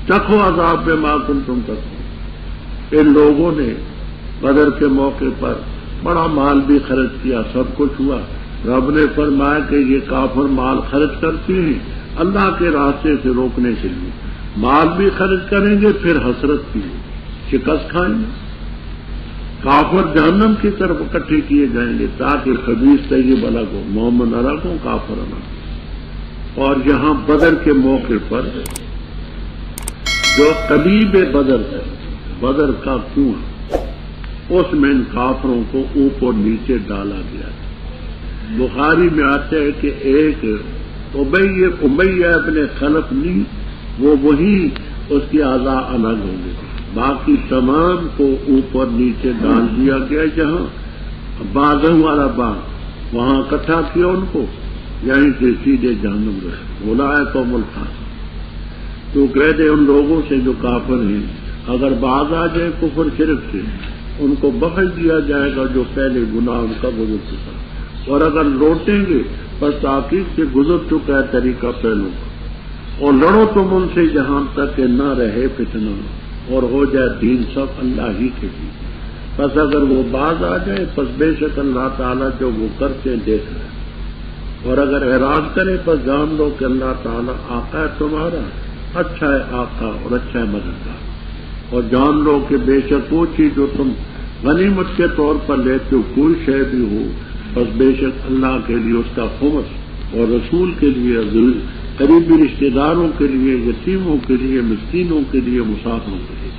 چکھو عذاب میں ما کنتم تکفرون، ان لوگوں نے بدر کے موقع پر بڑا مال بھی خرچ کیا، سب کچھ ہوا، رب نے فرمایا کہ یہ کافر مال خرچ کرتے ہیں اللہ کے راستے سے روکنے کے لیے، مال بھی خرچ کریں گے پھر حسرت کی شکست کھائیں گے، کافر جہنم کی طرف اکٹھے کیے جائیں گے تاکہ خبیث طیب الگ ہو، مومن الگ ہو، کافر الگ ہو۔ اور یہاں بدر کے موقع پر جو قریب بدر ہے، بدر کا کنواں، اس میں ان کافروں کو اوپر نیچے ڈالا گیا۔ بخاری میں آتا ہے کہ ایک امیہ ابن خلف نہیں، وہ وہی اس کی اعضاء الگ ہوں گے، باقی تمام کو اوپر نیچے ڈال دیا گیا، جہاں باغوں والا باغ وہاں اکٹھا کیا ان کو، یہیں سے سیدھے جہنم گئے، اولئک هم الفاسقون۔ تو کہہ دے ان لوگوں سے جو کافر ہیں، اگر باز آ جائے کفر شرک سے ان کو بخش دیا جائے گا جو پہلے گناہ ان کا گزر چکا، اور اگر لوٹیں گے بس تحقیق سے گزر چکا ہے طریقہ پہلوں کا، اور لڑو تم ان سے جہاں تک کہ نہ رہے فتنہ اور ہو جائے دین سب اللہ ہی کے دین۔ بس اگر وہ باز آ جائے پس بے شک اللہ تعالیٰ جو وہ کرتے دیکھ رہے، اور اگر اعراض کرے پس جان لو کہ اللہ تعالیٰ آقا ہے تمہارا، اچھا ہے آقا اور اچھا ہے مددگار، اور جان لو کہ بے شک وہ چیز جو تم غنیمت کے طور پر لیتے ہو کوئی شے بھی ہو، بس بے شک اللہ کے لیے اس کا خمس، اور رسول کے لیے، قریبی رشتہ داروں کے لیے، یتیموں کے لیے، مسکینوں کے لیے، مسافروں کے لیے،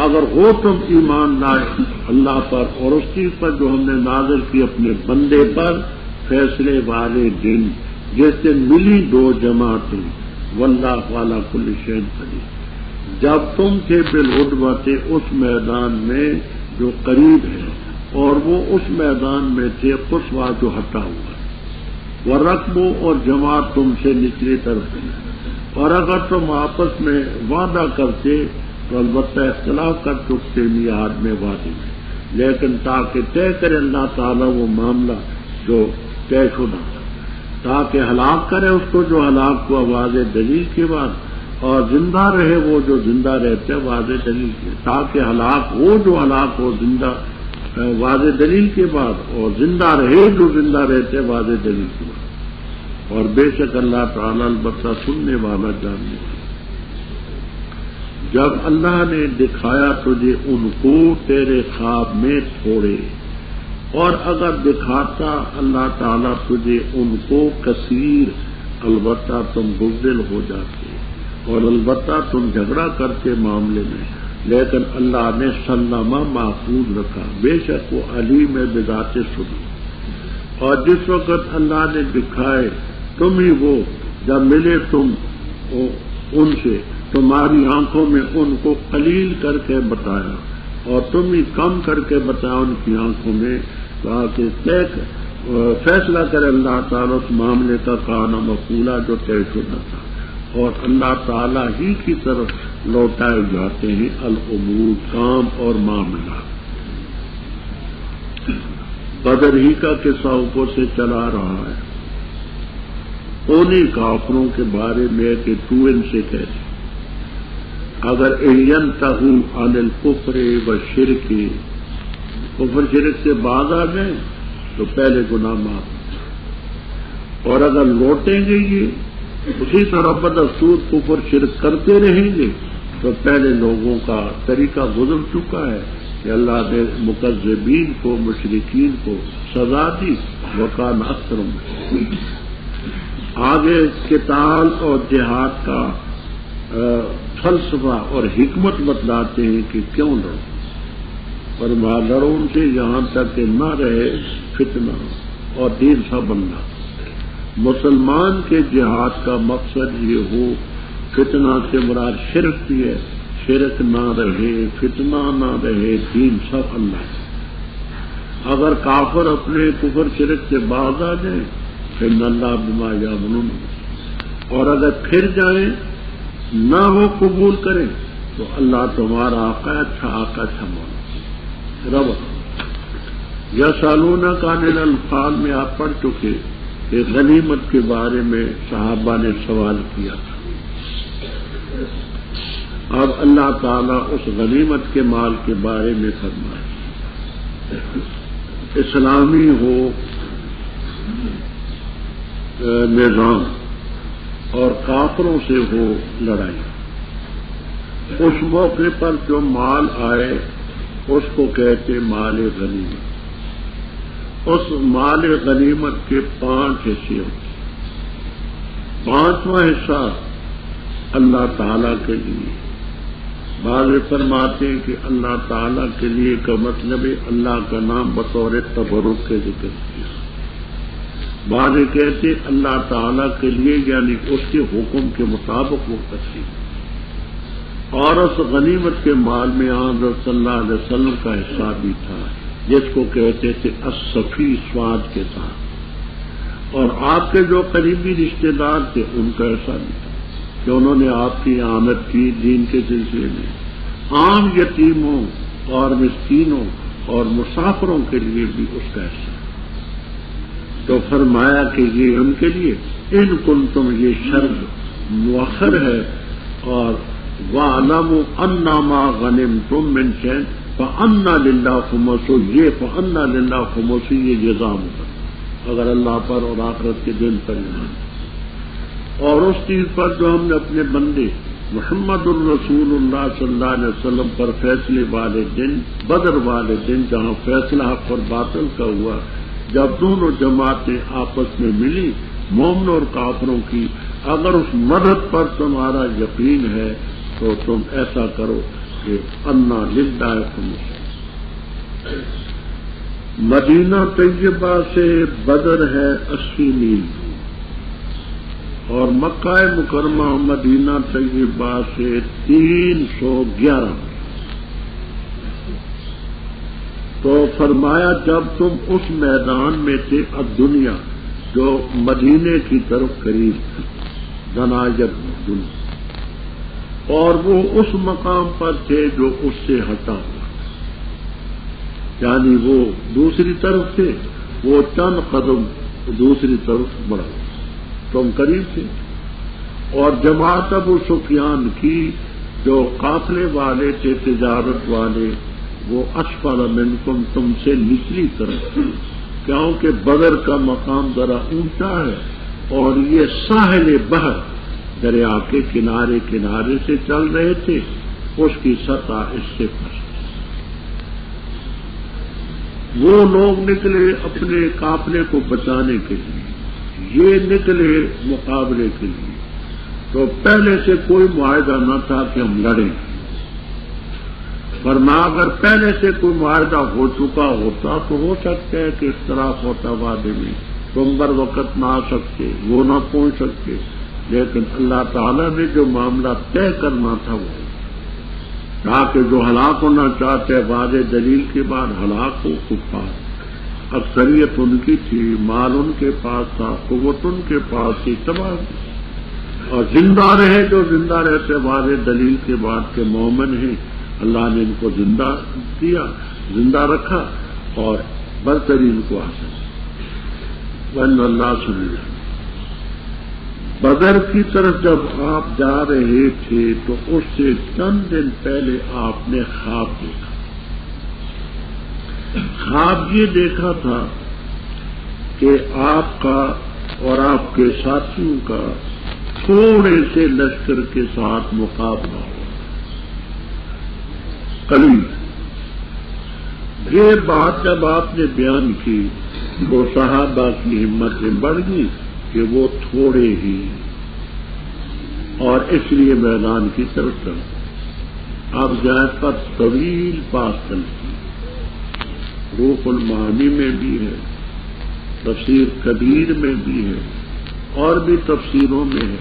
اگر ہو تم ایمان لائے اللہ پر اور اس چیز پر جو ہم نے نازل کی اپنے بندے پر، فیصلے والے دن جس دن ملی 2 جماعتیں، واللہ والا کل شیء قدیر، جب تم تھے بالعدوۃ اس میدان میں جو قریب ہے، اور وہ اس میدان میں تھے قصویٰ جو ہٹا ہوا ہے، ورقب اور جماعت تم سے نچلی طرف ہے، اور اگر تم آپس میں وعدہ کرتے تو البتہ اختلاف کر چکتے میعاد میں وعدے میں، لیکن تاکہ طے کرے اللہ تعالیٰ وہ معاملہ جو طے شدہ، تاکہ ہلاک کرے اس کو جو ہلاک کو واضح دلیل کے بعد، اور زندہ رہے وہ جو زندہ رہتے واضح دلیل کے، تاکہ ہلاک ہو جو ہلاک ہو زندہ واضح دلیل کے بعد، اور زندہ رہے جو زندہ رہتے واضح دلیل کے بعد، اور بے شک اللہ تعالیٰ البتہ سننے والا جاننے والا۔ جب اللہ نے دکھایا تجھے ان کو تیرے خواب میں تھوڑے، اور اگر دکھاتا اللہ تعالیٰ تجھے ان کو کثیر، البتہ تم بزدل ہو جاتے، اور البتہ تم جھگڑا کرتے معاملے میں، لیکن اللہ نے سلامہ محفوظ رکھا، بے شک وہ علیم بذات صدور۔ اور جس وقت اللہ نے دکھائے تم ہی وہ، جب ملے تم ان سے تمہاری آنکھوں میں ان کو قلیل کر کے بتایا، اور تم ہی کم کر کے بتایا ان کی آنکھوں میں، تاکہ فیصلہ کرے اللہ تعالیٰ اس معاملے کا کانا مفعولا جو طے شدہ تھا، اور اللہ تعالیٰ ہی کی طرف لوٹائے جاتے ہیں الامور، کام اور معاملات۔ بدر ہی کا قصہ اوپر سے چلا رہا ہے، انہیں کافروں کے بارے میں کہ تو ان سے کہتے اگر ينتهوا عن الكفر والشرك، کفر شرک سے باز آ جائیں تو پہلے گناہ معاف، اور اگر لوٹیں گے یہ اسی طرح بدستور کفر شرک کرتے رہیں گے تو پہلے لوگوں کا طریقہ گزر چکا ہے کہ اللہ نے مکذبین کو، مشرکین کو سزا دی، وکان اکثرهم۔ آگے قتال اور جہاد کا فلسفہ اور حکمت بتلاتے ہیں کہ کیوں لڑو، فرمایا لڑو ان سے یہاں تک کہ نہ رہے فتنہ اور دین سا بننا۔ مسلمان کے جہاد کا مقصد یہ ہو، فتنہ سے مراد شرک بھی ہے، شرک نہ رہے، فتنہ نہ رہے، دین سب اللہ ہے۔ اگر کافر اپنے کفر شرک سے باز آ جائیں پھر اللہ بما یعملون، اور اگر پھر جائیں نہ وہ قبول کریں تو اللہ تمہارا آقا اچھا آقا اچھا مولا رب۔ یسألونک عن الانفال میں آپ پڑھ چکے کہ غنیمت کے بارے میں صحابہ نے سوال کیا تھا۔ اب اللہ تعالیٰ اس غنیمت کے مال کے بارے میں فرمائے، اسلامی ہو نظام اور کافروں سے ہو لڑائی، اس موقع پر جو مال آئے اس کو کہتے مال غنیمت۔ اس مال غنیمت کے 5 حصے ہوتے، 5واں حصہ اللہ تعالیٰ کے لیے۔ بعض فرماتے ہیں کہ اللہ تعالیٰ کے لیے کا مطلب ہے اللہ کا نام بطور تبرک کے ذکر کیا۔ بعض کہتے اللہ تعالیٰ کے لیے یعنی اس کے حکم کے مطابق وہ تقسیم۔ اور اس غنیمت کے مال میں حضرت صلی اللہ علیہ وسلم کا حصہ بھی تھا، جس کو کہتے تھے الصفی سواد کے ساتھ، اور آپ کے جو قریبی رشتہ دار تھے ان کا حصہ بھی تھا کہ انہوں نے آپ کی آمد کی دین کے سلسلے میں۔ عام یتیموں اور مسکینوں اور مسافروں کے لیے بھی اس کا حصہ، تو فرمایا کہ یہ ان کے لیے ان کنتم، یہ شرط مؤخر ہے، اور وَاعْلَمُوا أَنَّ مَا غَنِمْتُم مِّن شَيْءٍ فَأَنَّ لِلَّهِ خُمُسُهُ، یہ فَأَنَّ لِلَّهِ خُمُسُهُ یہ جزا مقدر اگر اللہ پر اور آخرت کے دن پر ایمان، اور اس چیز پر جو ہم نے اپنے بندے محمد الرسول اللہ صلی اللہ علیہ وسلم پر فیصلے والے دن، بدر والے دن جہاں فیصلہ حق اور باطل کا ہوا، جب دونوں جماعتیں آپس میں ملی مومنوں اور کافروں کی، اگر اس مدد پر تمہارا یقین ہے تو تم ایسا کرو کہ انا للہ خمس۔ مدینہ طیبہ سے بدر ہے 80 میل، اور مکہ مکرمہ مدینہ طیبہ سے 311 میل۔ تو فرمایا جب تم اس میدان میں تھے الدنیا جو مدینے کی طرف قریب تھا، دناجت دنیا، اور وہ اس مقام پر تھے جو اس سے ہٹا ہوا تھا، یعنی وہ دوسری طرف تھے، وہ چند قدم دوسری طرف بڑھا، تم قریب تھے۔ اور جماعت ابو سفیان کی جو قافلے والے تھے تجارت والے، وہ اسفل منکم، تم سے نچلی طرف، کیونکہ بدر کا مقام ذرا اونچا ہے اور یہ ساحل بحر دریا کے کنارے کنارے سے چل رہے تھے، اس کی سطح اس سے پست۔ وہ لوگ نکلے اپنے قافلے کو بچانے کے لیے، یہ نکلے مقابلے کے لیے، تو پہلے سے کوئی معاہدہ نہ تھا کہ ہم لڑیں، ورنہ اگر پہلے سے کوئی معاہدہ ہو چکا ہوتا تو ہو سکتا ہے کہ اختلاف ہوتا وعدے میں، تم بر وقت نہ آ سکتے، وہ نہ پہنچ سکتے، لیکن اللہ تعالیٰ نے جو معاملہ طے کرنا تھا وہ تاکہ جو ہلاک ہونا چاہتے واضح دلیل کے بعد ہلاک ہو کفار، اکثریت ان کی تھی، مال ان کے پاس تھا، قوت ان کے پاس تھی، تباہ، اور زندہ رہے جو زندہ رہتے واضح دلیل کے بعد کے مومن ہیں، اللہ نے ان کو زندہ کیا، زندہ رکھا اور برترین کو حاصل بن اللہ سمجھا۔ بدر کی طرف جب آپ جا رہے تھے تو اس سے چند دن پہلے آپ نے خواب دیکھا۔ خواب یہ دیکھا تھا کہ آپ کا اور آپ کے ساتھیوں کا تھوڑے سے لشکر کے ساتھ مقابلہ ہو، قلیل۔ یہ بات جب آپ نے بیان کی تو صحابہ کی ہمتیں بڑھ گئی کہ وہ تھوڑے ہی، اور اس لیے میدان کی طرف چل۔ اب جہاں پر طویل بات چلتی، روح المعانی میں بھی ہے، تفسیر کبیر میں بھی ہے، اور بھی تفسیروں میں ہے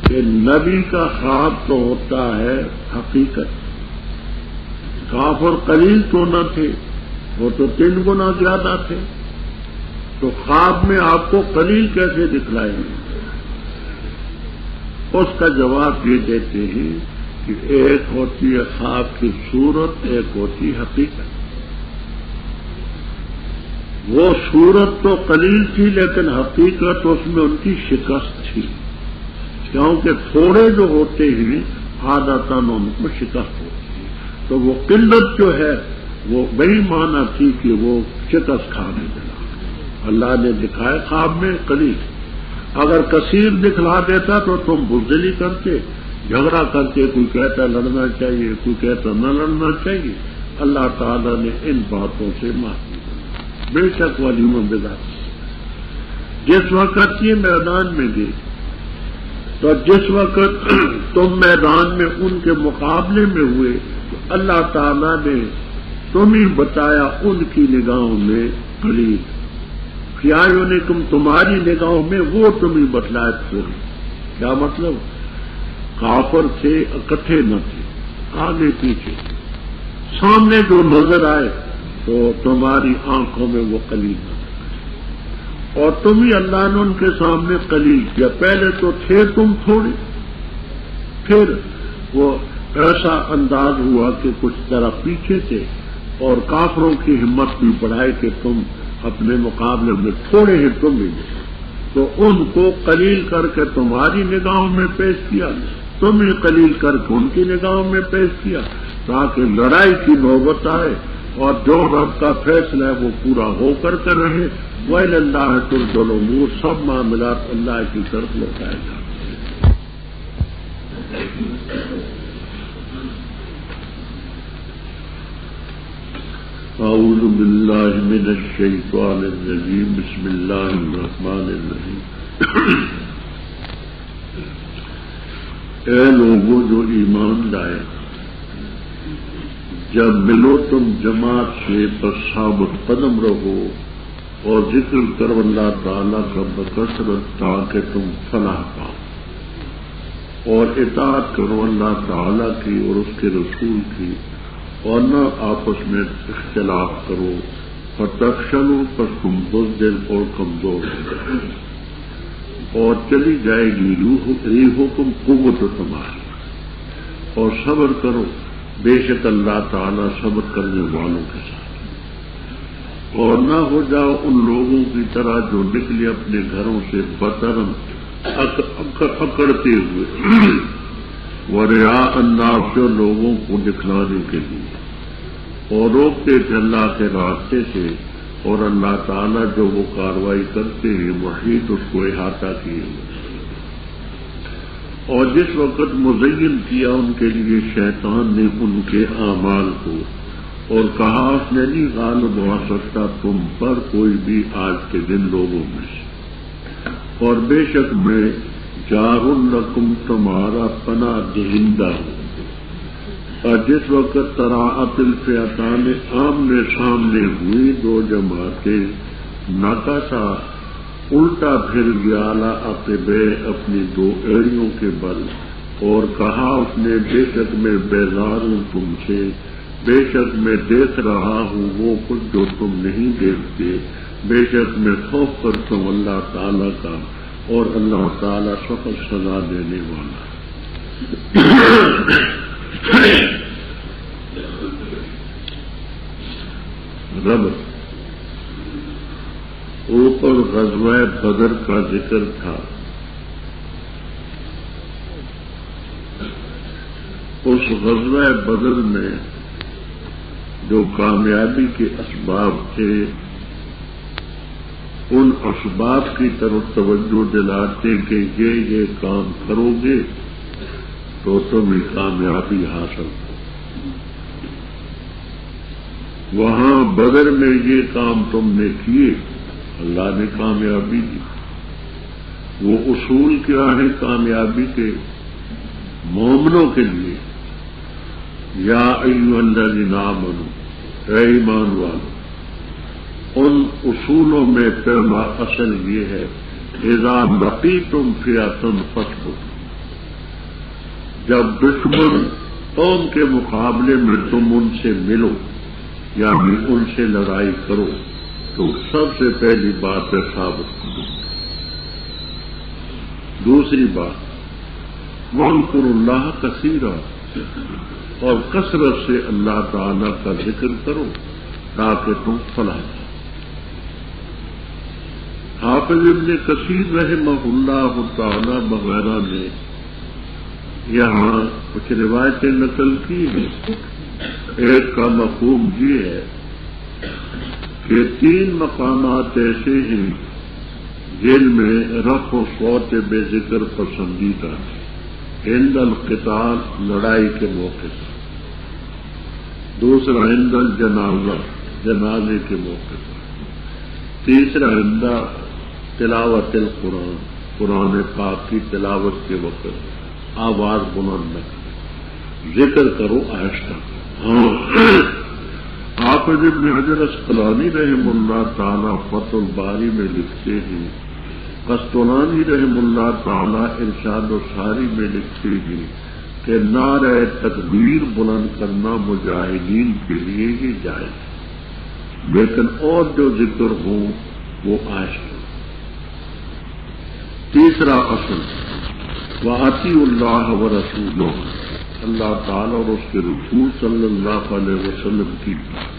کہ نبی کا خواب تو ہوتا ہے حقیقت۔ کافر قلیل تو نہ تھے، وہ تو 3 گنا زیادہ تھے، تو خواب میں آپ کو قلیل کیسے دکھلائیں گے؟ اس کا جواب یہ دیتے ہیں کہ ایک ہوتی ہے خواب کی صورت، ایک ہوتی حقیقت۔ وہ صورت تو قلیل تھی لیکن حقیقت اس میں ان کی شکست تھی، کیونکہ تھوڑے جو ہوتے ہیں عادتاً ان کو شکست ہوتی ہے، تو وہ قلت جو ہے وہ بڑی معنی تھی کہ وہ شکست کھانے لگا۔ اللہ نے دکھائے خواب میں قلیل، اگر کثیر دکھلا دیتا تو تم بزدلی کرتے، جھگڑا کرتے، کوئی کہتا لڑنا چاہیے، کوئی کہتا نہ لڑنا چاہیے۔ اللہ تعالیٰ نے ان باتوں سے معافی دی۔ بے شک ولیم بذات، جس وقت یہ میدان میں گئے تو جس وقت تم میدان میں ان کے مقابلے میں ہوئے تو اللہ تعالیٰ نے تمہیں بتایا ان کی نگاہوں میں قلیل، فی اعینکم تمہاری نگاہوں میں وہ تمہیں بتلائے تھوڑی۔ کیا مطلب؟ کافر تھے اکٹھے نہ تھے، آگے پیچھے، سامنے جو نظر آئے تو تمہاری آنکھوں میں وہ قلیل نہ تھا، اور تم ہی اللہ نے ان کے سامنے قلیل کیا۔ پہلے تو تھے تم تھوڑے، پھر وہ ایسا انداز ہوا کہ کچھ طرح پیچھے تھے، اور کافروں کی ہمت بھی بڑھائے کہ تم اپنے مقابلے میں تھوڑے ہی تم ہی، تو ان کو قلیل کر کے تمہاری نگاہوں میں پیش کیا، تم ہی قلیل کر کے ان کی نگاہوں میں پیش کیا، تاکہ لڑائی کی نوبت آئے اور جو رب کا فیصلہ ہے وہ پورا ہو کر کے رہے۔ وَإِلَى اللَّهِ تُرْجَعُ الْأُمُورُ، سب معاملات اللہ کی طرف لوٹائے جاتے ہیں۔ اعوذ باللہ من الشیطان الرجیم، بسم اللہ الرحمن الرحیم۔ اے لوگوں جو ایمان لائے، جب ملو تم جماعت سے بس ثابت قدم رہو اور ذکر کرو اللہ تعالیٰ کا بکثرت تاکہ تم فلاح پاؤ، اور اطاعت کرو اللہ تعالیٰ کی اور اس کے رسول کی، اور نہ آپس میں اختلاف کرو، فتفشلوا، پس تم بزدل اور کمزور ہو جائے، اور چلی جائے گی ریحکم، قوت تمہاری، اور صبر کرو، بے شک اللہ تعالیٰ صبر کرنے والوں کے ساتھ، اور نہ ہو جاؤ ان لوگوں کی طرح جو نکلے اپنے گھروں سے بطرن اکڑتے ہوئے، ورعاء الناس، جو لوگوں کو دکھلانے کے لیے، اور روکتے تھے اللہ کے راستے سے، اور اللہ تعالیٰ جو وہ کاروائی کرتے ہیں محیط اس کو احاطہ کیے ہوئے۔ اور جس وقت مزین کیا ان کے لیے شیطان نے ان کے اعمال کو، اور کہا اس نے نہیں غالب ہو سکتا تم پر کوئی بھی آج کے دن لوگوں میں سے، اور بے شک میں جار لکم، تمہارا پناہ دہندہ ہوں۔ اور جس وقت تراعت الفئتان، آمنے سامنے ہوئی دو جماعتیں، نکسا، الٹا پھر گیا عقبے، اپنی دو ایڑیوں کے بل، اور کہا اس نے بے شک میں بیزار ہوں تم سے، بے شک میں دیکھ رہا ہوں وہ کچھ جو تم نہیں دیکھتے، بے شک میں خوف کرتا ہوں اللہ تعالیٰ کا، اور اللہ تعالیٰ سخت سزا دینے والا۔ رب اوپر غزوہ بدر کا ذکر تھا، اس غزوہ بدر میں جو کامیابی کے اسباب تھے ان اسباب کی طرف توجہ دلاتے کہ یہ کام کرو گے تو تمہیں کامیابی حاصل ہو۔ وہاں بدر میں یہ کام تم نے کیے، اللہ نے کامیابی دی۔ وہ اصول کیا ہے کامیابی کے مومنوں کے لیے؟ یا ایھا الذین آمنوا، اے ایمان والو، ان اصولوں میں پہلا اصل یہ ہے اذا لقیتم فئۃ فاثبتوا، جب دشمن قوم کے مقابلے میں تم ان سے ملو یا ان سے لڑائی کرو تو سب سے پہلی بات ہے ثابت کرو۔ دوسری بات واذکروا اللہ کثیرا، اور کثرت سے اللہ تعالی کا ذکر کرو تاکہ تم فلاح پاؤ۔ حافظ ابن کثیر رحمہ اللہ تعالی وغیرہ نے یہاں کچھ روایتیں نقل کی ہیں۔ ایک کا مفہوم یہ ہے کہ 3 مقامات ایسے ہیں جن میں رفع صوت بے ذکر پسندیدہ ہے۔ عند القتال، لڑائی کے موقع پر۔ دوسرا عند الجنازہ، جنازے کے موقع پر۔ تیسرا عند تلاوت القرآن، قرآن پاک کی تلاوت کے وقت آواز بلند نہ کرو، ذکر کرو آہستہ۔ حافظ ابن حجر اسقلانی رحم اللہ تعالی فتح الباری میں لکھتے ہیں، قسطلانی رحم اللہ تعالی ارشاد الساری میں لکھتے ہیں کہ نعرہ تکبیر بلند کرنا مجاہدین کے لیے ہی جائز ہے، لیکن اور جو ذکر ہو وہ آہستہ۔ تیسرا اصل وَأَطِیعُوا اللَّهَ وَرَسُولَهُ، اللہ تعالی اور اس کے رسول صلی اللہ علیہ وسلم کی بات۔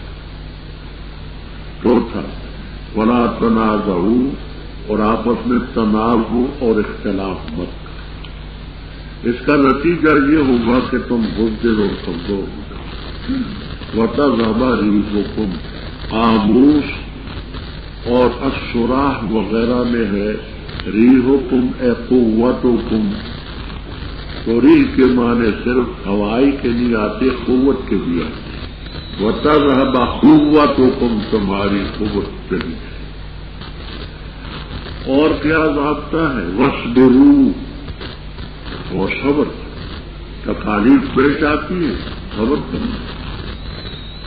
چوتھا وَلَا تَنَازَعُوا، اور آپس میں تنازع اور اختلاف مت کرو۔ اس کا نتیجہ یہ ہوگا کہ تم بزدل اور کمزور ہو جاؤ۔ وَتَذْهَبَ رِيحُكُمْ، آموس اور الشراح وغیرہ میں ہے ریحکم اے قوتکم، تو ریح کے معنی صرف ہوائی کے نہیں آتے، قوت کے بھی آتے۔ وَتَذْهَبَ قُوَّتُكُمْ، تمہاری قوت چلی جائے۔ اور کیا ضابطہ ہے؟ وَاصْبِرُوا، اور صبر، تکالیف پیش آتی ہے صبر کرنا۔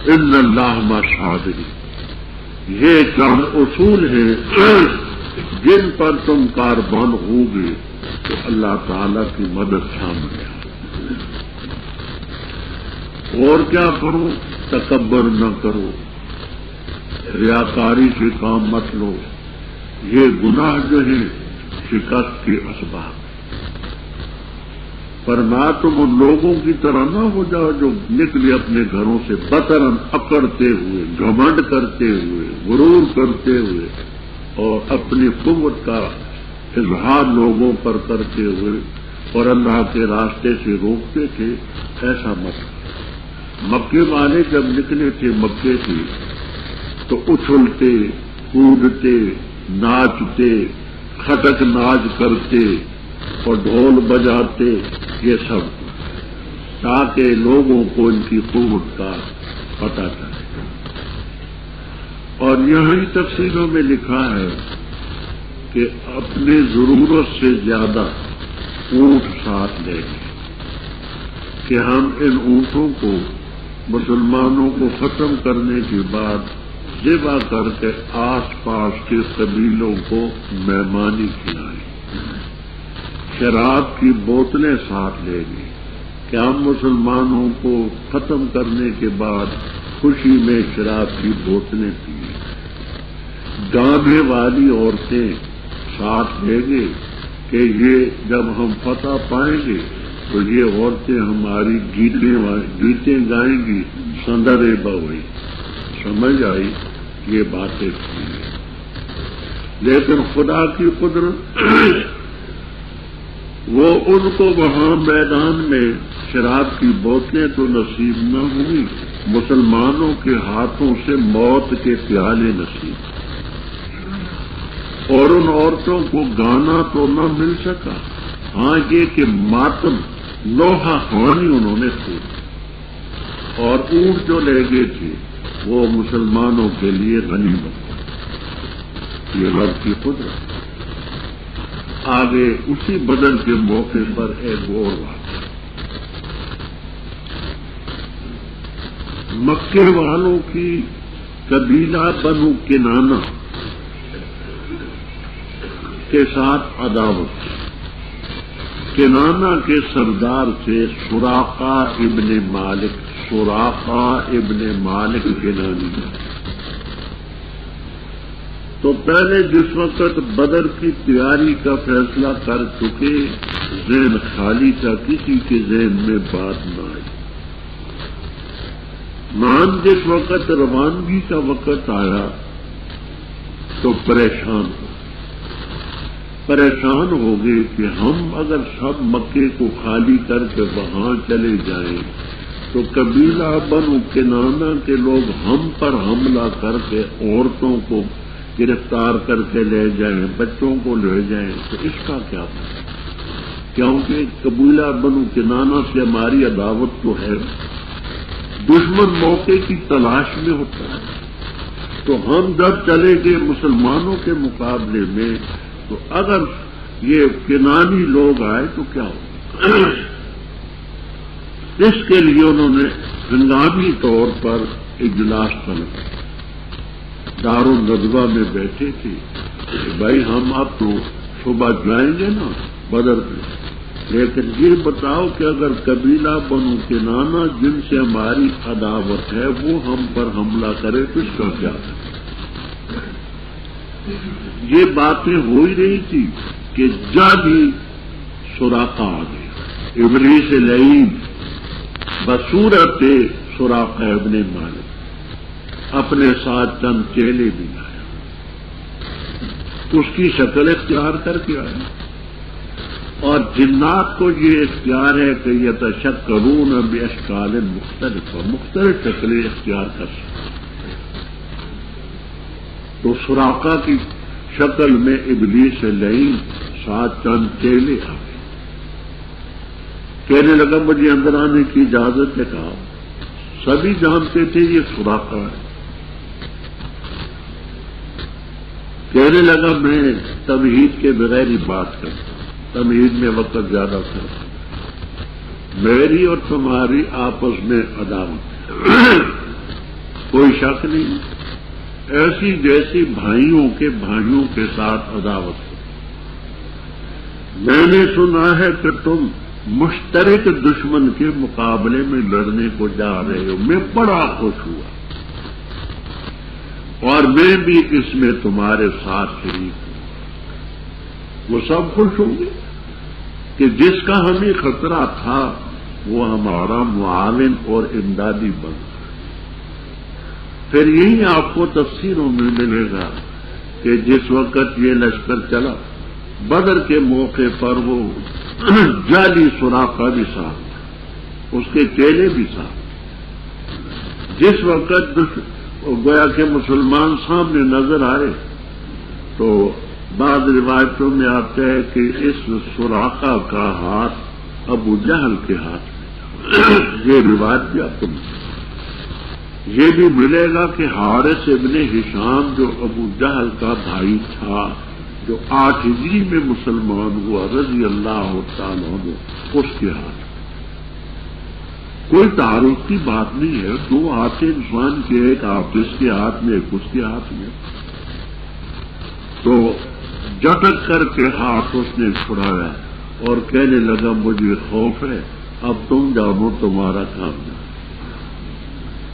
إِنَّ اللَّهَ مَعَ الصَّابِرِينَ، یہ چند اصول ہیں جن پر تم کاربن ہوگے تو اللہ تعالی کی مدد شامل ہے۔ اور کیا کرو؟ تکبر نہ کرو، ریاکاری سے کام مت لو، یہ گناہ جو ہیں شکست کے اسباب۔ فرمایا تم ان لوگوں کی طرح نہ ہو جاؤ جو نکلے اپنے گھروں سے بطرن، اکڑتے ہوئے، گھمنڈ کرتے ہوئے، غرور کرتے ہوئے، اور اپنی قوت کا اظہار لوگوں پر کرتے ہوئے اور اللہ کے راستے سے روکتے تھے۔ ایسا مت۔ مکے والے جب نکلے تھے مکے سے تو اچھلتے، کودتے، ناچتے، کھٹک ناچ کرتے اور ڈھول بجاتے، یہ سب تاکہ لوگوں کو ان کی قوت کا پتہ چلے۔ اور یہی تفسیروں میں لکھا ہے کہ اپنے ضرورت سے زیادہ اونٹ ساتھ لے گئے کہ ہم ان اونٹوں کو مسلمانوں کو ختم کرنے کے بعد ذبح کر کے آس پاس کے قبیلوں کو مہمانی کھلائیں۔ شراب کی بوتلیں ساتھ لے گئے کہ ہم مسلمانوں کو ختم کرنے کے بعد خوشی میں شراب کی بوتلیں پئیں۔ گانے والی عورتیں ساتھ لے گئے کہ یہ جب ہم فتح پائیں گے تو یہ عورتیں ہماری گیتیں گائیں گی، سندرے بوئی۔ سمجھ آئی یہ باتیں تھیں، لیکن خدا کی قدرت وہ ان کو وہاں میدان میں شراب کی بوتلیں تو نصیب نہ ہوئی، مسلمانوں کے ہاتھوں سے موت کے پیالے نصیب۔ اور ان عورتوں کو گانا تو نہ مل سکا، ہاں یہ کہ ماتم لوہا خوانی انہوں نے خود، اور اونٹ جو لے گئے تھے وہ مسلمانوں کے لیے غنیمت۔ یہ رب کی قدرت۔ آگے اسی بدر کے موقع پر ایک اور واقعہ، مکے والوں کی قبیلہ بنو کنانہ کے ساتھ عداوت۔ کنانہ کے سردار تھے سراقہ ابن مالک، سراقہ ابن مالک کنانی۔ تو پہلے جس وقت بدر کی تیاری کا فیصلہ کر چکے، ذہن خالی تھا، کسی کے ذہن میں بات نہ آئی۔ مان جس وقت روانگی کا وقت آیا تو پریشان ہو گئے کہ ہم اگر سب مکے کو خالی کر کے وہاں چلے جائیں تو قبیلہ بنو کنانہ کے لوگ ہم پر حملہ کر کے عورتوں کو گرفتار کر کے لے جائیں، بچوں کو لے جائیں، تو اس کا کیا ہوگا؟ کیونکہ قبیلہ بنو کنانہ سے ہماری عداوت تو ہے، دشمن موقع کی تلاش میں ہوتا ہے۔ تو ہم جب چلے گئے مسلمانوں کے مقابلے میں، تو اگر یہ کنانی لوگ آئے تو کیا ہوگا؟ اس کے لیے انہوں نے ہنگامی طور پر اجلاس طلب، دارالندوہ میں بیٹھے تھے کہ بھائی ہم اب تو صبح جائیں گے نا بدر میں، لیکن یہ بتاؤ کہ اگر قبیلہ بنو کنانہ جن سے ہماری عداوت ہے وہ ہم پر حملہ کرے تو اس کا کیا ہے؟ یہ باتیں ہو ہی رہی تھی کہ جادی سراقہ آ گئے، ابلیس لعین بصورت سراقہ ابن مالک، اپنے ساتھ چند چیلے بھی لایا، اس کی شکل اختیار کر کے آیا۔ اور جنات کو یہ اختیار ہے کہ یتشکلون باشکال مختلف شکلیں اختیار کر سکتے۔ تو سراقہ کی شکل میں ابلیس لعین ساتھ چند چیلے آ گئے، کہنے لگا مجھے اندر آنے کی اجازت ہے۔ کہا سبھی جانتے تھے یہ سراقہ ہے۔ کہنے لگا میں تمہید کے بغیر ہی بات کرتا ہوں، تمہید میں وقت زیادہ کرتا ہوں، میری اور تمہاری آپس میں عداوت ہے، کوئی شک نہیں، ایسی جیسی بھائیوں کے ساتھ عداوت ہے۔ میں نے سنا ہے کہ تم مشترک دشمن کے مقابلے میں لڑنے کو جا رہے ہو، میں بڑا خوش ہوا اور میں بھی اس میں تمہارے ساتھ شریک ہوں۔ وہ سب خوش ہوں گے کہ جس کا ہمیں خطرہ تھا وہ ہمارا معاون اور امدادی بن گیا۔ پھر یہی آپ کو تفسیروں میں ملے گا کہ جس وقت یہ لشکر چلا بدر کے موقع پر وہ جعلی سراقہ بھی ساتھ، اس کے چیلے بھی ساتھ۔ جس وقت گویا کہ مسلمان سامنے نظر آئے تو بعض روایتوں میں آتا ہے کہ اس سراقہ کا ہاتھ ابو جہل کے ہاتھ میں، یہ روایت بھی آپ کو یہ بھی ملے گا کہ حارث ابن ہشام جو ابو جہل کا بھائی تھا، جو 8 ہجری میں مسلمان ہوا رضی اللہ تعالیٰ عنہ، اس کے ہاتھ۔ کوئی تعارف کی بات نہیں ہے، 2 ہاتھ انسان کے، ایک حافظ کے ہاتھ میں ایک اس کے ہاتھ میں، تو جھٹک کر کے ہاتھ اس نے چھڑایا اور کہنے لگا مجھے خوف ہے، اب تم جانو تمہارا کام جانا۔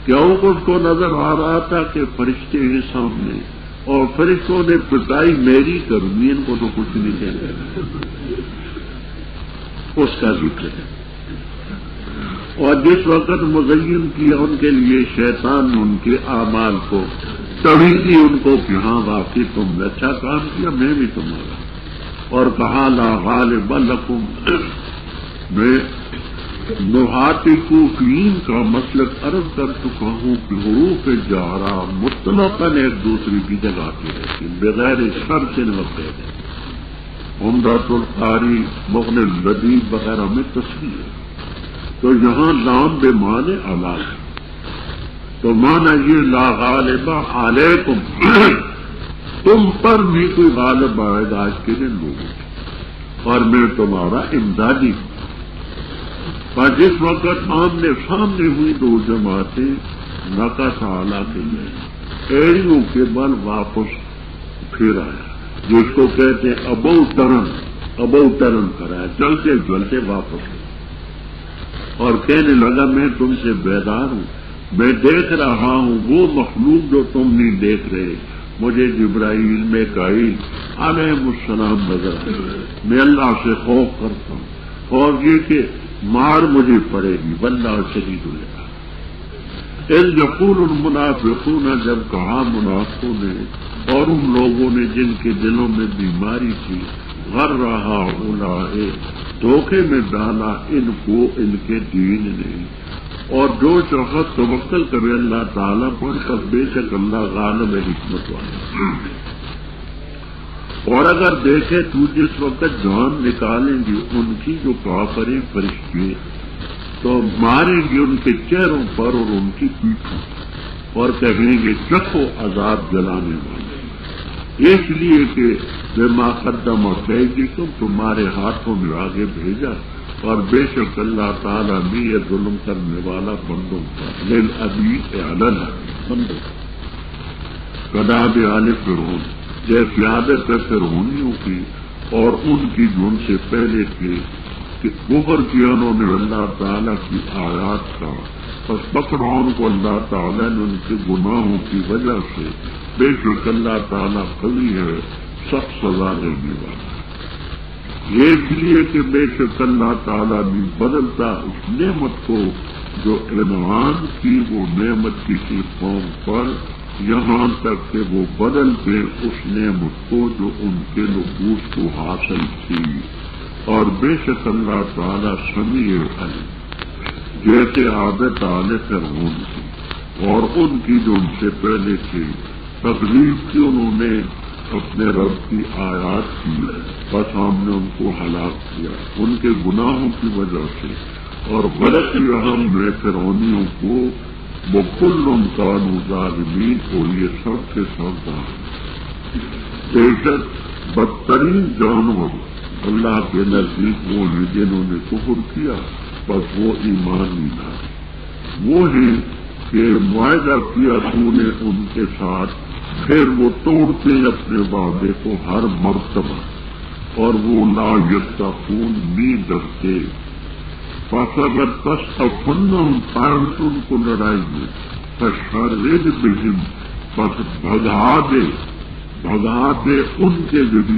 کیوں اس کو نظر آ رہا تھا کہ فرشتے ہیں سامنے اور فرشتوں نے پتائی میری کرنی، ان کو تو کچھ نہیں کہنا، اس کا ذکر ہے۔ اور جس وقت مزین کیا ان کے لیے شیطان نے ان کے اعمال کو تڑی دی، ان کو کہ ہاں واقعی تم نے اچھا کام کیا، میں بھی تمہارا، اور کہا لا غالب لکم، میں نحات کوفین کا مسلک عرض کر چکا ہوں کہ حروف جارا مطلقاً ایک دوسرے کی جگہ آتی رہتی بغیر شرط وغیرہ عمدۃ القاری مغنی لذیذ وغیرہ میں تصریح ہے، تو یہاں لام بے معنی اعلیٰ ہے، تو مانا یہ لا غالب علیکم تم پر بھی کوئی غالب آئے گا آج کے دن لوگوں، اور میں تمہارا امدادی ہوں۔ پر جس وقت آمنے سامنے ہوئی دو جماعتیں نقص اعلیٰ کے میں ایڑیوں کے بل واپس پھر آیا، جس کو کہتے ہیں ابو ٹرن کرایا، چلتے چلتے واپس اور کہنے لگا میں تم سے بیدار ہوں، میں دیکھ رہا ہوں وہ مخلوق جو تم نہیں دیکھ رہے، مجھے جبرائیل میکائیل علیہ السلام نظر آئے، میں اللہ سے خوف کرتا ہوں اور یہ کہ مار مجھے پڑے گی، واللہ شدید العقاب۔ اذ یقول المنافقون، جب کہا منافقوں نے اور ان لوگوں نے جن کے دلوں میں بیماری تھی، غر رہا اولئے، دھوکے میں ڈالا ان کو ان کے دین نے، اور جو شخص توکل کرے اللہ تعالیٰ پر تب بے شک اللہ غالب حکمت والا۔ اور اگر دیکھے تو جس وقت جان نکالیں گے ان کی جو کافر فرشتے، تو ماریں گے ان کے چہروں پر اور ان کی پیٹھوں، اور کہیں گے چکھو عذاب جلانے والے، اس لیے کہ بما قدمت ایدیکم، تمہارے ہاتھوں میں آگے بھیجا، اور بے شک اللہ تعالیٰ بھی یہ ظلم کرنے والا بندوں کا للابی اعلن بندوں کداب آل فرعون، جیسے عادت ہے فرعونیوں کی اور ان کی جو ان سے پہلے تھے کہ کفر کیا انہوں نے اللہ تعالیٰ کی آیات کا، بس پکڑا ان کو اللہ تعالیٰ نے ان کے گناہوں کی وجہ سے، بے شک اللہ تعالیٰ قوی ہے سخت سزا دینے والا، یہ اس لیے کہ بے شک اللہ تعالیٰ بھی بدلتا اس نعمت کو جو انعام کی وہ نعمت کسی قوم پر، یہاں تک کہ وہ بدلتے اس نعمت کو جو ان کے نفوس کو حاصل تھی، اور بے شک اللہ تعالیٰ سمیع علیم، جیسے عادت آل فرعون کی اور ان کی جو ان سے پہلے تھی، تکلیف کی انہوں نے اپنے رب کی آیات کی، بس ہم نے ان کو ہلاک کیا ان کے گناہوں کی وجہ سے، اور غلط کیا ہم نے فرعونیوں کو، بکل کانوا ظالمین کو، یہ سب کے سب بے شک بدترین جانور اللہ کے نزدیک وہ ہیں جنہوں نے کفر کیا، بس وہ ایمان نہیں لایا، وہ ہیں کہ معاہدہ کیا تو نے ان کے ساتھ، پھر وہ توڑتے اپنے وعدے کو ہر مرتبہ، اور وہ لا یتقون نہیں ڈرتے، پس اگر تستفنہم پارٹ ان کو لڑائی میں، فشرد بہم، بس بھگا دے ان کے ذریعے